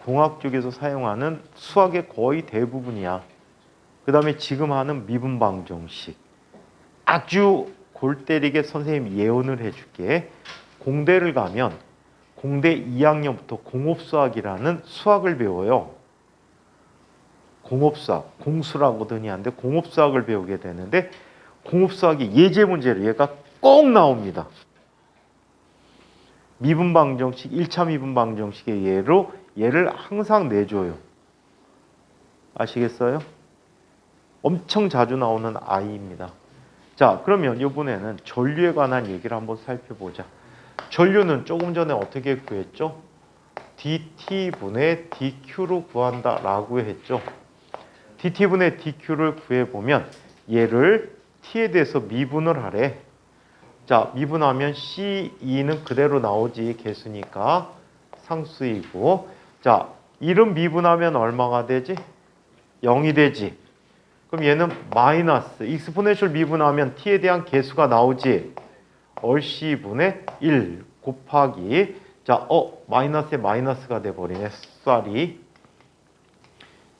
공학 쪽에서 사용하는 수학의 거의 대부분이야. 그 다음에 지금 하는 미분 방정식. 아주 골 때리게 선생님이 예언을 해줄게. 공대를 가면 공대 2학년부터 공업수학이라는 수학을 배워요. 공업수학, 공수라고더니 한데 공업수학을 배우게 되는데 공업수학이 예제 문제로 얘가 꼭 나옵니다. 미분 방정식, 1차 미분 방정식의 예로 얘를 항상 내줘요. 아시겠어요? 엄청 자주 나오는 아이입니다. 자, 그러면 이번에는 전류에 관한 얘기를 한번 살펴보자. 전류는 조금 전에 어떻게 구했죠? dt분의 dq로 구한다라고 했죠. dt분의 dq를 구해보면 얘를 t에 대해서 미분을 하래. 자, 미분하면 C2는 그대로 나오지. 개수니까 상수이고. 자, 1은 미분하면 얼마가 되지? 0이 되지. 그럼 얘는 마이너스 익스포네셜 미분하면 t에 대한 개수가 나오지. 얼C분의 1 곱하기 자, 마이너스에 마이너스가 돼버리네. 쌀이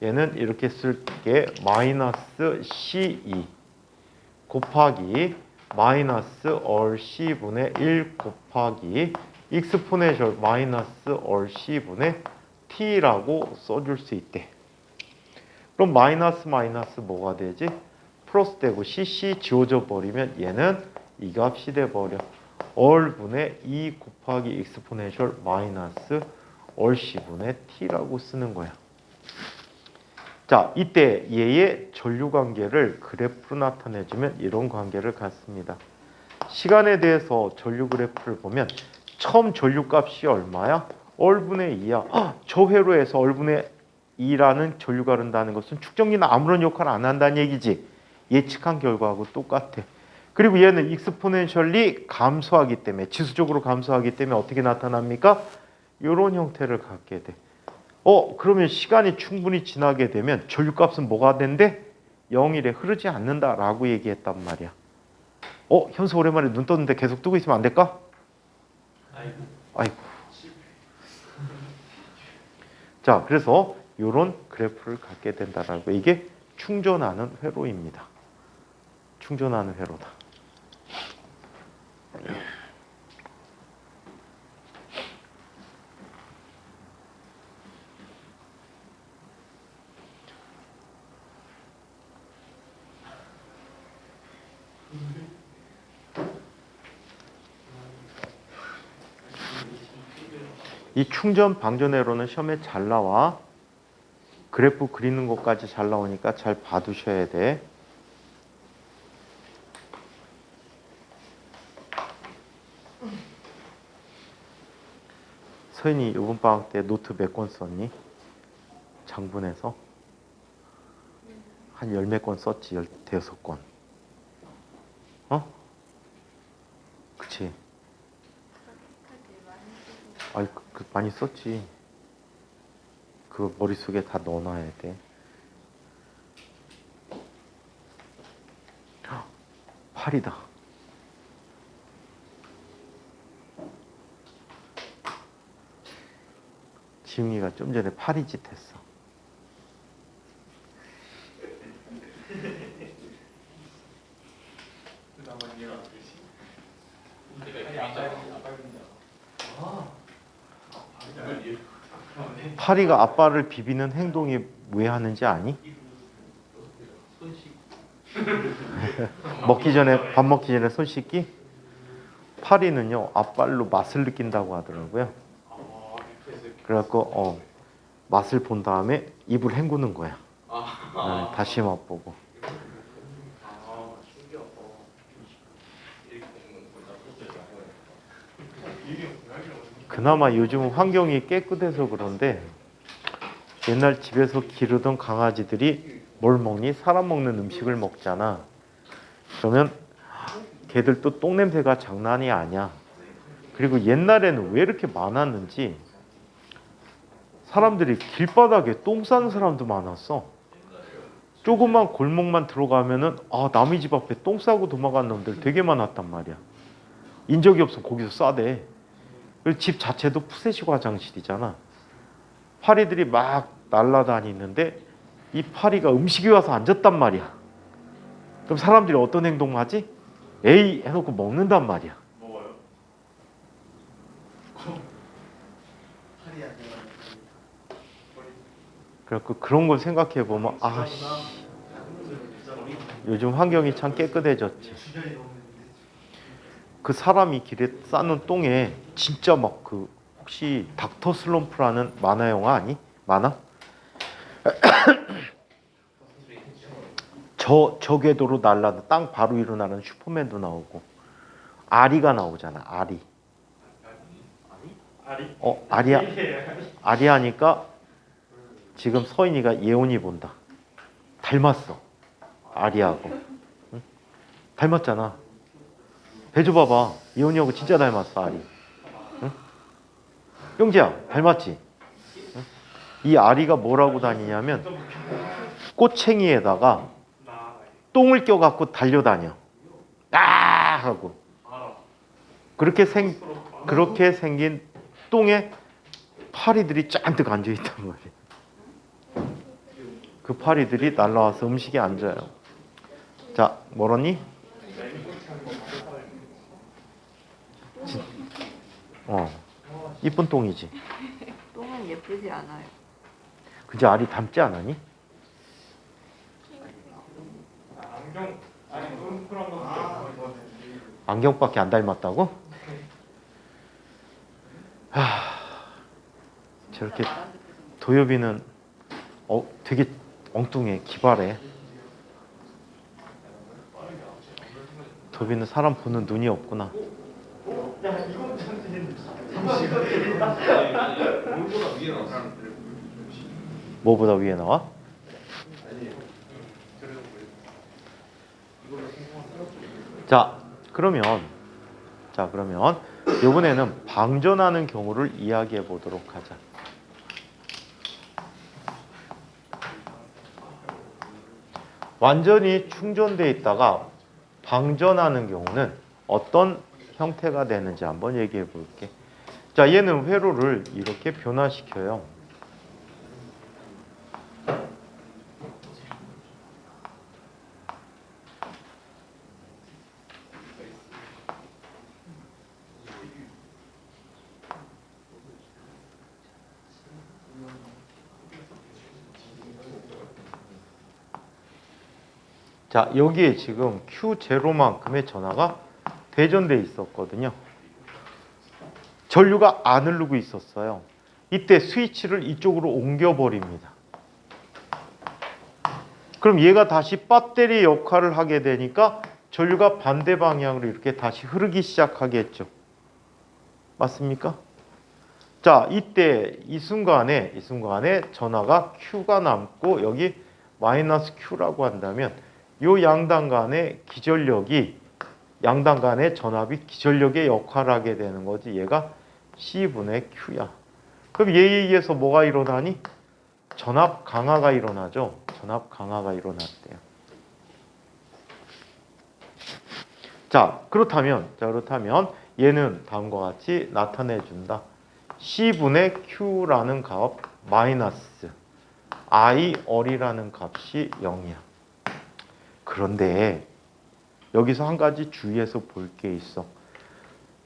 얘는 이렇게 쓸게 마이너스 C2 곱하기 마이너스 얼C분의 1 곱하기 익스포네셜 마이너스 얼C분의 t라고 써줄 수 있대. 그럼 마이너스 마이너스 뭐가 되지? 플러스 되고 cc 지워져 버리면 얘는 이 값이 돼버려. 얼분의 2 곱하기 익스포네셜 마이너스 얼C분의 t라고 쓰는 거야. 자, 이때 얘의 전류 관계를 그래프로 나타내주면 이런 관계를 갖습니다. 시간에 대해서 전류 그래프를 보면 처음 전류 값이 얼마야? 얼분의 2야. 저 회로에서 얼분의 2라는 전류가 흐른다는 것은 축전기는 아무런 역할을 안 한다는 얘기지. 예측한 결과하고 똑같아. 그리고 얘는 익스포넨셜리 감소하기 때문에 지수적으로 감소하기 때문에 어떻게 나타납니까? 이런 형태를 갖게 돼. 그러면 시간이 충분히 지나게 되면 전류값은 뭐가 된대? 0일에 흐르지 않는다라고 얘기했단 말이야. 현수 오랜만에 눈 떴는데 계속 뜨고 있으면 안 될까? 아이고. 자, 그래서 이런 그래프를 갖게 된다라고. 이게 충전하는 회로입니다. 충전하는 회로다. 이 충전 방전 회로는 시험에 잘 나와. 그래프 그리는 것까지 잘 나오니까 잘 봐두셔야 돼. 서인이 이번 방학 때 노트 몇 권 썼니? 장분해서 한 열 몇 권 썼지. 15권. 어? 그치? 아이 많이 썼지. 그거 머릿속에 다 넣어놔야 돼. 팔이다. 지웅이가 좀 전에 파리 짓 했어. 파리가 아빠를 비비는 행동이 왜 하는지 아니? 밥 먹기 전에 손 씻기? 파리는요 앞발로 맛을 느낀다고 하더라고요. 그래갖고 맛을 본 다음에 입을 헹구는 거야. 다시 맛보고. 그나마 요즘 환경이 깨끗해서 그런데 옛날 집에서 기르던 강아지들이 뭘 먹니? 사람 먹는 음식을 먹잖아. 그러면 걔들도 똥냄새가 장난이 아니야. 그리고 옛날에는 왜 이렇게 많았는지 사람들이 길바닥에 똥 싸는 사람도 많았어. 조그만 골목만 들어가면은 남의 집 앞에 똥 싸고 도망간 놈들 되게 많았단 말이야. 인적이 없으면 거기서 싸대. 그리고 집 자체도 푸세식 화장실이잖아. 파리들이 막 날아다니는데 이 파리가 음식이 와서 앉았단 말이야. 그럼 사람들이 어떤 행동을 하지? 에이 해놓고 먹는단 말이야. 먹어요? 그래서 그런 걸 생각해 보면 요즘 환경이 참 깨끗해졌지. 그 사람이 길에 싸는 똥에 진짜 막 혹시 닥터 슬럼프라는 만화 영화 아니? 만화? 저 궤도로 날아도 땅 바로 위로 나는 슈퍼맨도 나오고 아리가 나오잖아. 아리. 아리 하니까 지금 서인이가 예원이 본다. 닮았어. 아리하고. 응? 닮았잖아. 배줘 봐봐. 예원이하고 진짜 닮았어. 아리. 응? 용지야 닮았지? 응? 이 아리가 뭐라고 다니냐면 꼬챙이에다가 똥을 껴갖고 달려다녀. 하고 그렇게 생긴 똥에 파리들이 잔뜩 앉아있단 말이야. 그 파리들이 날라와서 음식에 앉아요. 자, 뭐라니? 이쁜 똥이지. 똥은 예쁘지 않아요. 그제 알이 닮지 않았니? 안경밖에 안 닮았다고? 저렇게 도엽이는 되게 엉뚱해. 기발해. 도엽이는 사람 보는 눈이 없구나. 뭐보다 위에 나와? 자, 그러면 이번에는 방전하는 경우를 이야기해 보도록 하자. 완전히 충전되어 있다가 방전하는 경우는 어떤 형태가 되는지 한번 얘기해 볼게. 자, 얘는 회로를 이렇게 변화시켜요. 자, 여기에 지금 Q0만큼의 전하가 대전돼 있었거든요. 전류가 안 흐르고 있었어요. 이때 스위치를 이쪽으로 옮겨버립니다. 그럼 얘가 다시 배터리 역할을 하게 되니까 전류가 반대 방향으로 이렇게 다시 흐르기 시작하겠죠. 맞습니까? 자, 이때 이 순간에 전하가 Q가 남고 여기 마이너스 Q라고 한다면 요 양당 간의 기전력이 양당 간의 전압이 기전력의 역할을 하게 되는 거지. 얘가 C분의 Q야. 그럼 얘에 의해서 뭐가 일어나니? 전압 강화가 일어나죠. 전압 강화가 일어났대요. 자, 그렇다면 얘는 다음과 같이 나타내 준다. C분의 Q라는 값 마이너스 IR이라는 값이 0이야. 그런데 여기서 한 가지 주의해서 볼 게 있어.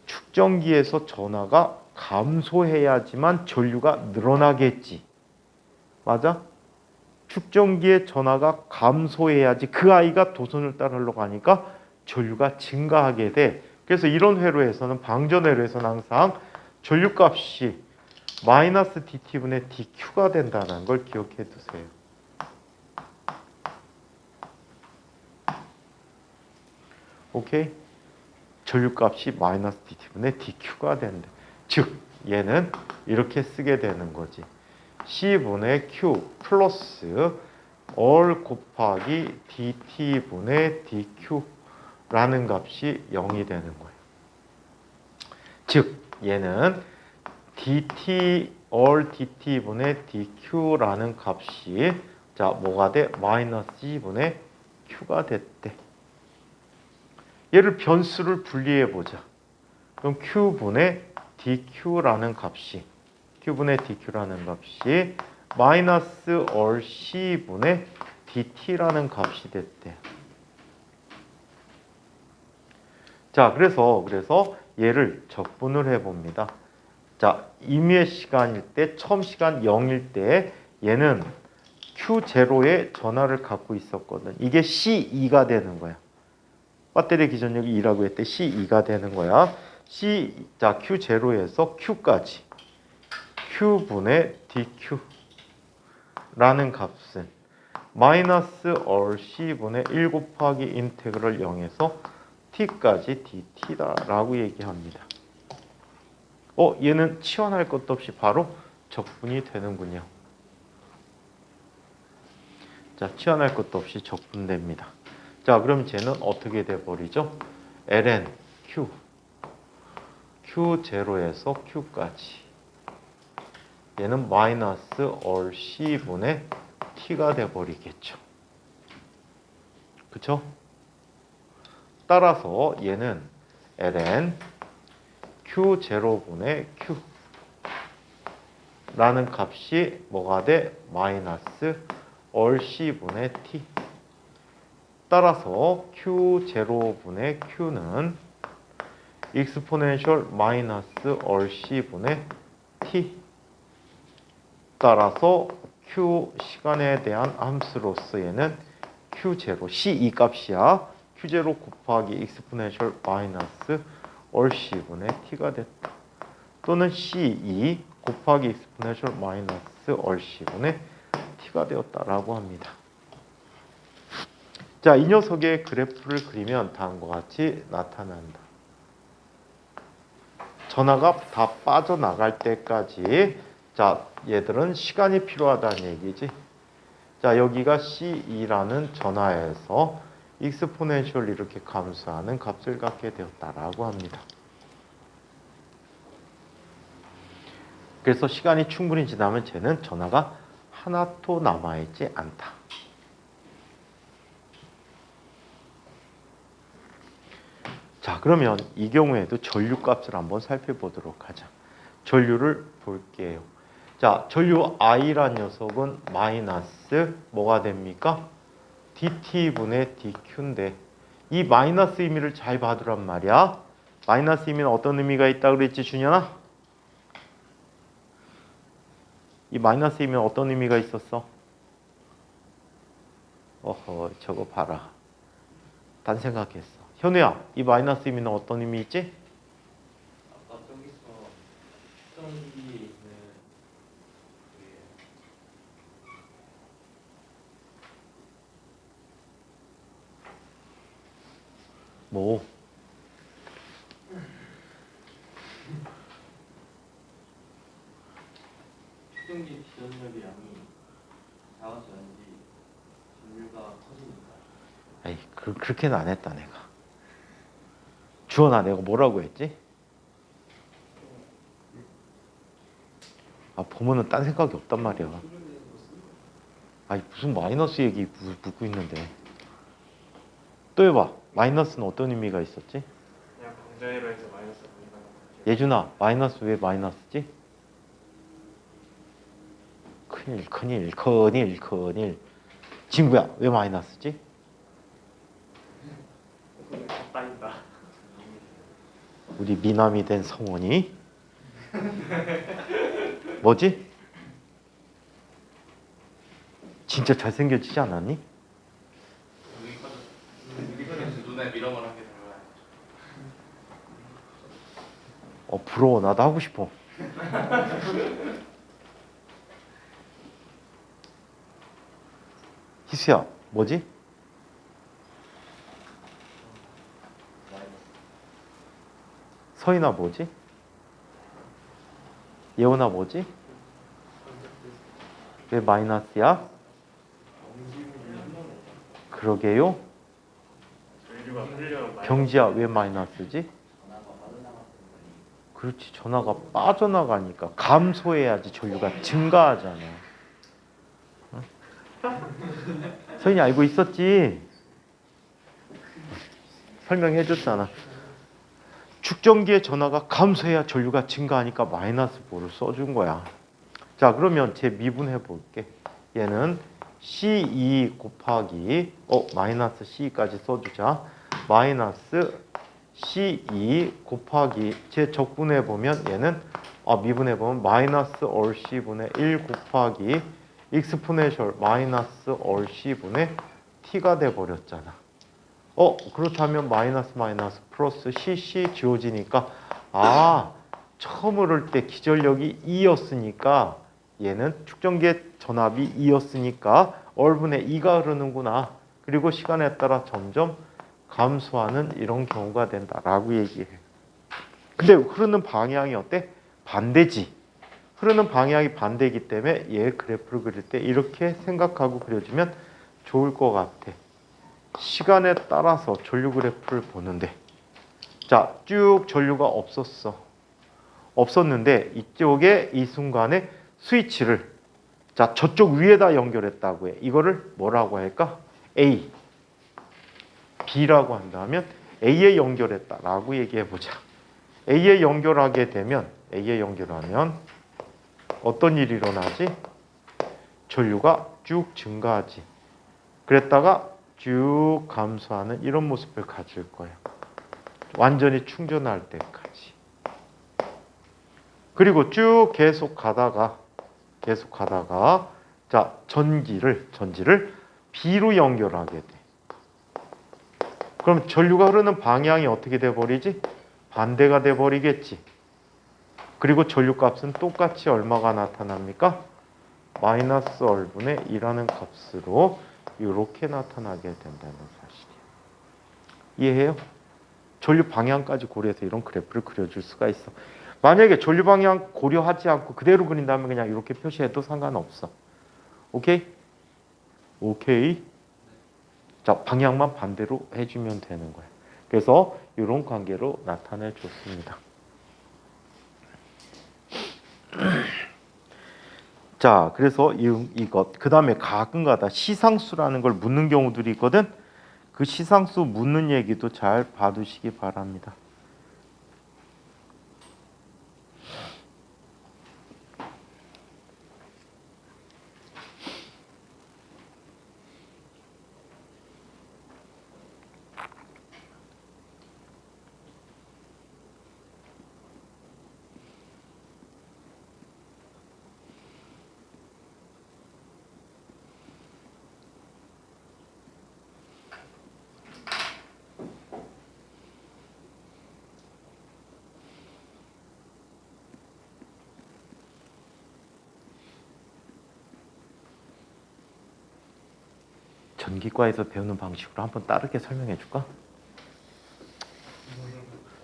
축전기에서 전하가 감소해야지만 전류가 늘어나겠지. 맞아? 축전기의 전하가 감소해야지 그 아이가 도선을 따라 흘러가니까 전류가 증가하게 돼. 그래서 이런 회로에서는 방전 회로에서는 항상 전류값이 마이너스 dt분의 dq가 된다는 걸 기억해 두세요. 오케이? 전류값이 마이너스 dt분의 dq가 된대. 즉 얘는 이렇게 쓰게 되는 거지. C분의 Q 플러스 all 곱하기 dt분의 dq라는 값이 0이 되는 거예요. 즉 얘는 dt all dt분의 dq라는 값이 자 뭐가 돼? 마이너스 C분의 Q가 됐대. 얘를 변수를 분리해 보자. 그럼 Q분의 dq라는 값이 마이너스 all C분의 dt라는 값이 됐대. 자, 그래서 얘를 적분을 해봅니다. 자, 임의의 시간일 때, 처음 시간 0일 때 얘는 Q0의 전하를 갖고 있었거든. 이게 C2가 되는 거야. 배터리 기전력이 2라고 했대. C2가 되는 거야. 자, Q0에서 Q까지 Q분의 dq라는 값은 마이너스 all C분의 1 곱하기 인테그럴 0에서 t까지 dt다라고 얘기합니다. 얘는 치환할 것도 없이 바로 적분이 되는군요. 자, 치환할 것도 없이 적분됩니다. 자, 그럼 쟤는 어떻게 돼버리죠? ln q Q0에서 Q까지 얘는 마이너스 all C분의 T가 돼버리겠죠. 그쵸? 따라서 얘는 ln Q0분의 Q 라는 값이 뭐가 돼? 마이너스 all C분의 T. 따라서 Q0분의 Q는 익스포넨셜 마이너스 all C분의 T. 따라서 Q 시간에 대한 함수로서 얘는 Q0, C2 값이야. Q0 곱하기 익스포넨셜 마이너스 all C분의 T가 됐다. 또는 C2 곱하기 익스포넨셜 마이너스 all C분의 T가 되었다라고 합니다. 자, 이 녀석의 그래프를 그리면 다음과 같이 나타난다. 전하가 다 빠져나갈 때까지 자, 얘들은 시간이 필요하다는 얘기지. 자, 여기가 C2라는 전하에서 익스포넨셜 이렇게 감소하는 값을 갖게 되었다라고 합니다. 그래서 시간이 충분히 지나면 쟤는 전하가 하나도 남아있지 않다. 자, 그러면 이 경우에도 전류값을 한번 살펴보도록 하자. 전류를 볼게요. 자, 전류 I란 녀석은 마이너스 뭐가 됩니까? dt분의 dq인데 이 마이너스 의미를 잘 봐두란 말이야. 마이너스 의미는 어떤 의미가 있다고 그랬지, 준현아? 이 마이너스 의미는 어떤 의미가 있었어? 저거 봐라. 딴 생각했어. 현우야, 이 마이너스 의미는 어떤 의미 있지? 아까 저기서 수정기에 있는 뭐? 측정기 지연력의 양이 작아져야지 전류가 커지니까. 아이 그렇게는 안 했다 내가. 주원아 내가 뭐라고 했지? 아 보면은 딴 생각이 없단 말이야. 아니 무슨 마이너스 얘기 묻고 있는데. 또 해봐. 마이너스는 어떤 의미가 있었지? 그냥 방정의로 해서 마이너스 예준아 마이너스 왜 마이너스지? 큰일. 친구야 왜 마이너스지? 따인다. 우리 미남이 된 성원이 뭐지? 진짜 잘생겨지지 않았니? 여기까지 눈에 밀어버리게 되면 부러워. 나도 하고 싶어. 희수야 뭐지? 서인아 뭐지? 예원아 뭐지? 왜 마이너스야? 그러게요. 전류가 흘려면 경지야 왜 마이너스지? 그렇지. 전하가 빠져나가니까 감소해야지 전류가 증가하잖아. 응? 서인이 알고 있었지? 설명해 줬잖아. 축전기의 전하가 감소해야 전류가 증가하니까 마이너스 보를 써준 거야. 자 그러면 제 미분해 볼게. 얘는 C2 곱하기 마이너스 C2까지 써주자. 마이너스 C2 곱하기 제 적분해 보면 얘는 미분해 보면 마이너스 얼 C분의 1 곱하기 익스포네셜 마이너스 얼 C분의 T가 돼 버렸잖아. 그렇다면 마이너스 플러스 CC 지워지니까 처음 흐를 때 기전력이 2였으니까 얘는 축전기의 전압이 2였으니까 얼분의 2가 흐르는구나. 그리고 시간에 따라 점점 감소하는 이런 경우가 된다라고 얘기해. 근데 흐르는 방향이 어때? 반대지. 흐르는 방향이 반대이기 때문에 얘 그래프를 그릴 때 이렇게 생각하고 그려주면 좋을 것 같아. 시간에 따라서 전류 그래프를 보는데 자, 쭉 전류가 없었는데 이쪽에 이 순간에 스위치를 자, 저쪽 위에다 연결했다고 해. 이거를 뭐라고 할까? A, B라고 한다면 A에 연결했다라고 얘기해 보자. A에 연결하면 어떤 일이 일어나지? 전류가 쭉 증가하지. 그랬다가 쭉 감소하는 이런 모습을 가질 거예요. 완전히 충전할 때까지. 그리고 쭉 계속 가다가 자, 전지를 B로 연결하게 돼. 그럼 전류가 흐르는 방향이 어떻게 돼 버리지? 반대가 돼 버리겠지. 그리고 전류 값은 똑같이 얼마가 나타납니까? 마이너스 얼분의 2라는 값으로 이렇게 나타나게 된다는 사실이에요. 이해해요? 전류 방향까지 고려해서 이런 그래프를 그려줄 수가 있어. 만약에 전류 방향 고려하지 않고 그대로 그린다면 그냥 이렇게 표시해도 상관없어. 오케이? 오케이. 자, 방향만 반대로 해주면 되는 거야. 그래서 이런 관계로 나타내 줬습니다. 자, 그래서 이것 그 다음에 가끔가다 시상수라는 걸 묻는 경우들이 있거든. 그 시상수 묻는 얘기도 잘 봐두시기 바랍니다. 전기과에서 배우는 방식으로 한번 다르게 설명해 줄까?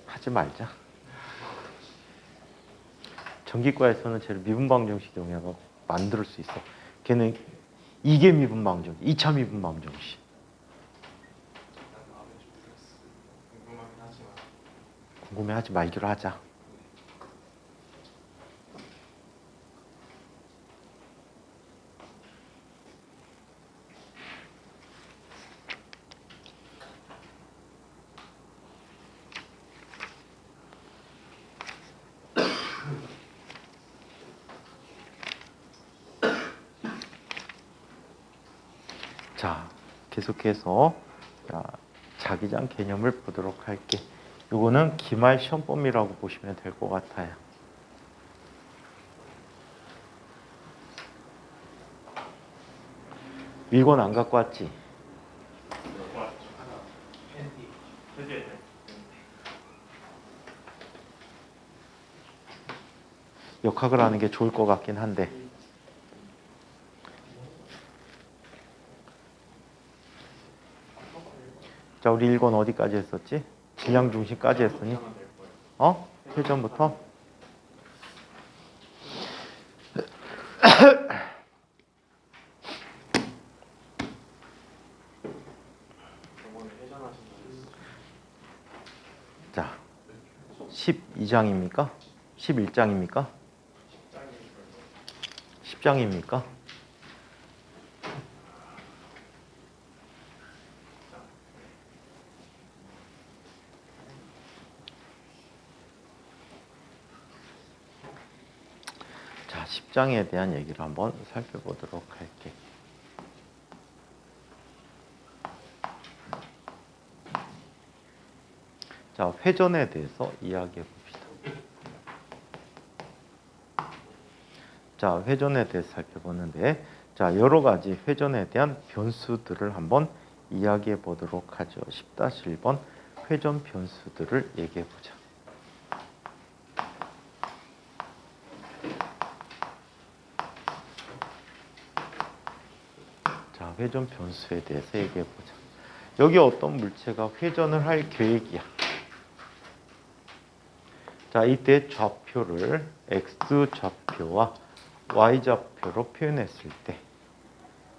하지 말자. 전기과에서는 제일 미분 방정식 이용해가지고 만들 수 있어. 걔는 이계 미분방 정시, 2차 미분방 정시. 궁금하긴 하지만 궁금해하지 말기로 하자. 자, 계속해서 자기장 개념을 보도록 할게. 이거는 기말 시험범위라고 보시면 될 것 같아요. 밀권 안 갖고 왔지? 역학을 하는 게 좋을 것 같긴 한데. 자, 우리 1권 어디까지 했었지? 질량 중심까지 했으니? 회전부터? 자, 12장입니까? 11장입니까? 10장입니까? 자, 10장에 대한 얘기를 한번 살펴보도록 할게. 자, 회전에 대해서 이야기해 봅시다. 자, 회전에 대해서 살펴보는데, 자, 여러 가지 회전에 대한 변수들을 한번 이야기해 보도록 하죠. 10-1번 회전 변수들을 얘기해 보자. 자, 회전 변수에 대해서 얘기해 보자. 여기 어떤 물체가 회전을 할 계획이야. 자, 이때 좌표를 X좌표와 Y좌표로 표현했을 때,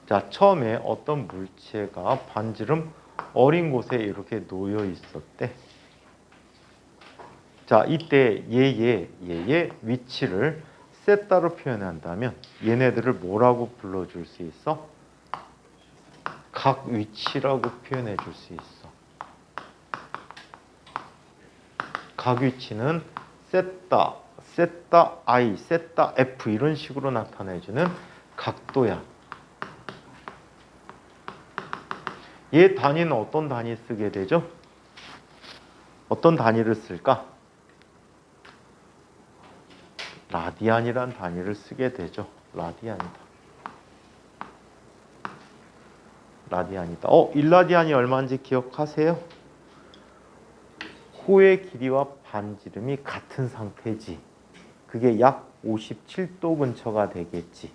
자, 처음에 어떤 물체가 반지름 어린 곳에 이렇게 놓여 있었대. 자, 이때 얘의 위치를 세타로 표현한다면 얘네들을 뭐라고 불러줄 수 있어? 각 위치라고 표현해 줄 수 있어. 각 위치는 세타 I, 세타 F 이런 식으로 나타내주는 각도야. 얘 단위는 어떤 단위 쓰게 되죠? 어떤 단위를 쓸까? 라디안이란 단위를 쓰게 되죠. 라디안이다. 1라디안이 얼마인지 기억하세요? 호의 길이와 반지름이 같은 상태지. 그게 약 57도 근처가 되겠지.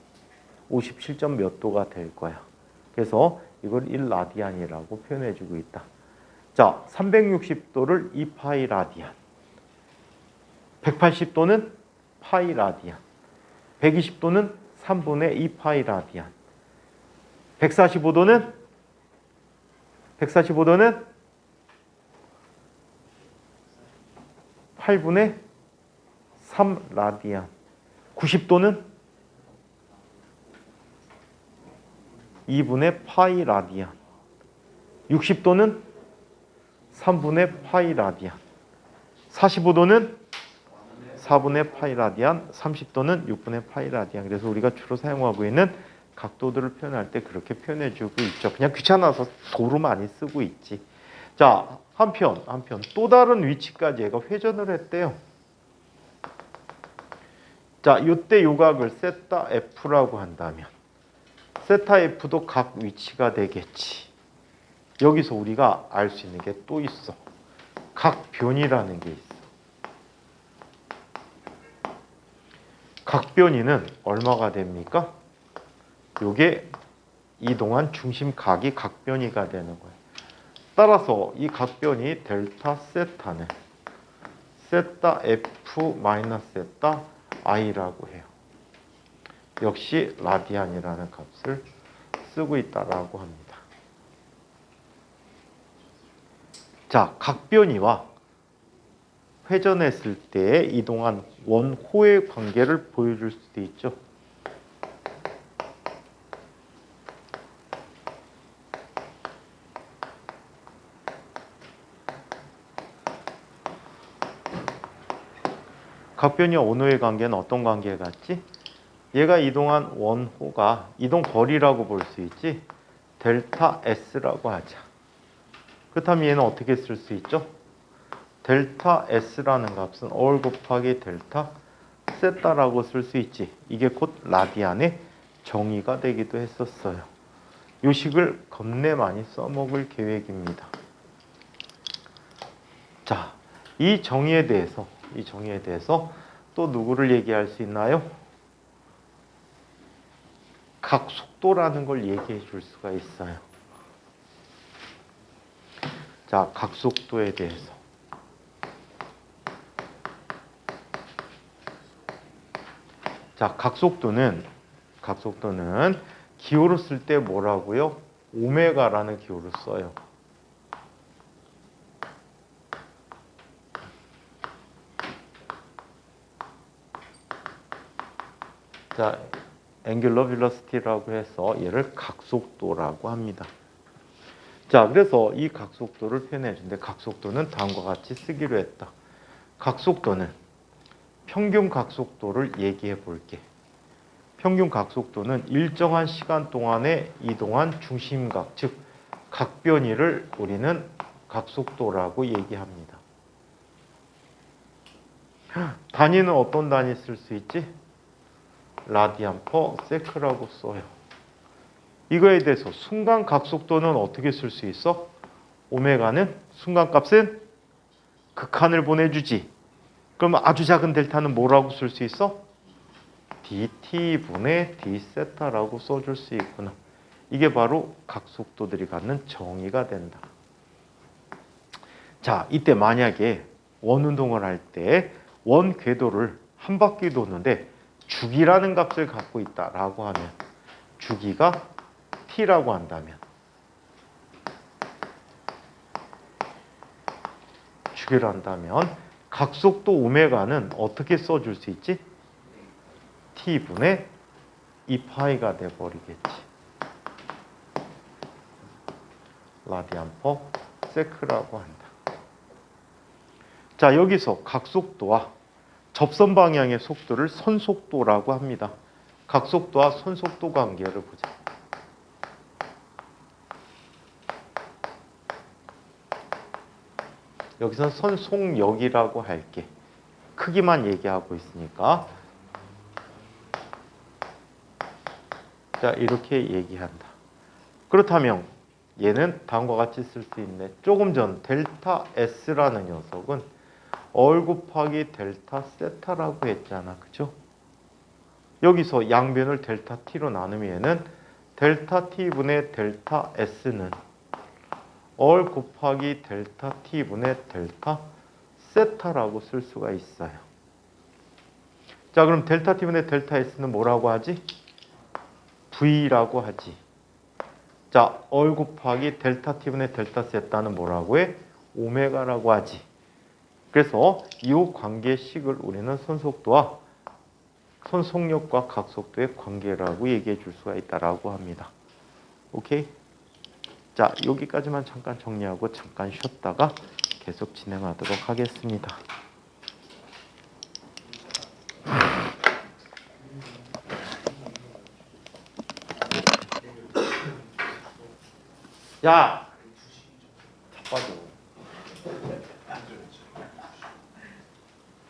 57점 몇 도가 될 거야. 그래서 이걸 1라디안이라고 표현해주고 있다. 자, 360도를 2파이 라디안, 180도는 파이 라디안, 120도는 3분의 2파이 라디안, 145도는 8분의 3 라디안, 90도는 2분의 파이 라디안, 60도는 3분의 파이 라디안, 45도는 4분의 파이 라디안, 30도는 6분의 파이 라디안. 그래서 우리가 주로 사용하고 있는 각도들을 표현할 때 그렇게 표현해주고 있죠. 그냥 귀찮아서 도로 많이 쓰고 있지. 자, 한편 또 다른 위치까지 얘가 회전을 했대요. 자, 이때 요각을 세타 F라고 한다면 세타 F도 각 위치가 되겠지. 여기서 우리가 알 수 있는 게 또 있어. 각변이라는 게 있어. 각변이는 얼마가 됩니까? 요게 이동한 중심각이 각변이가 되는 거예요. 따라서 이 각변이 델타 세타는 세타 F 마이너스 세타 I라고 해요. 역시 라디안이라는 값을 쓰고 있다라고 합니다. 자, 각변이와 회전했을 때 이동한 원호의 관계를 보여줄 수도 있죠. 각변이와 원호의 관계는 어떤 관계 같지? 얘가 이동한 원호가 이동 거리라고 볼 수 있지. 델타 S라고 하자. 그렇다면 얘는 어떻게 쓸 수 있죠? 델타 S라는 값은 얼 곱하기 델타 세타라고 쓸 수 있지. 이게 곧 라디안의 정의가 되기도 했었어요. 이 식을 겁내 많이 써먹을 계획입니다. 자, 이 정의에 대해서 또 누구를 얘기할 수 있나요? 각속도라는 걸 얘기해 줄 수가 있어요. 자, 각속도에 대해서. 자, 각속도는 기호로 쓸 때 뭐라고요? 오메가라는 기호를 써요. 자, 앵귤러 벨로시티라고 해서 얘를 각속도라고 합니다. 자, 그래서 이 각속도를 표현해 주는데 각속도는 다음과 같이 쓰기로 했다. 각속도는 평균 각속도를 얘기해 볼게. 평균 각속도는 일정한 시간 동안에 이동한 중심각, 즉 각변이를 우리는 각속도라고 얘기합니다. 단위는 어떤 단위 쓸 수 있지? 라디안 퍼 세크라고 써요. 이거에 대해서 순간 각속도는 어떻게 쓸 수 있어? 오메가는 순간값은 극한을 보내주지. 그러면 아주 작은 델타는 뭐라고 쓸 수 있어? dt분의 d세타라고 써줄 수 있구나. 이게 바로 각속도들이 갖는 정의가 된다. 자, 이때 만약에 원운동을 할 때 원 궤도를 한 바퀴 도는데 주기라는 값을 갖고 있다라고 하면 주기가 t라고 한다면 주기를 한다면 각속도 오메가는 어떻게 써줄 수 있지? t분의 2파이가 돼버리겠지. 라디안 퍼 세크라고 한다. 자, 여기서 각속도와 접선 방향의 속도를 선속도라고 합니다. 각속도와 선속도 관계를 보자. 여기서는 선속력이라고 할게. 크기만 얘기하고 있으니까. 자, 이렇게 얘기한다. 그렇다면 얘는 다음과 같이 쓸 수 있네. 조금 전 델타 S라는 녀석은 얼 곱하기 델타 세타라고 했잖아. 그죠? 여기서 양변을 델타 T로 나누면 얘는 델타 T분의 델타 S는 얼 곱하기 델타 T분의 델타 세타라고 쓸 수가 있어요. 자, 그럼 델타 T분의 델타 S는 뭐라고 하지? V라고 하지. 자, 얼 곱하기 델타 T분의 델타 세타는 뭐라고 해? 오메가라고 하지. 그래서 이 관계식을 우리는 선속도와 선속력과 각속도의 관계라고 얘기해 줄 수가 있다라고 합니다. 오케이? 자, 여기까지만 잠깐 정리하고 잠깐 쉬었다가 계속 진행하도록 하겠습니다. 야! 자빠져.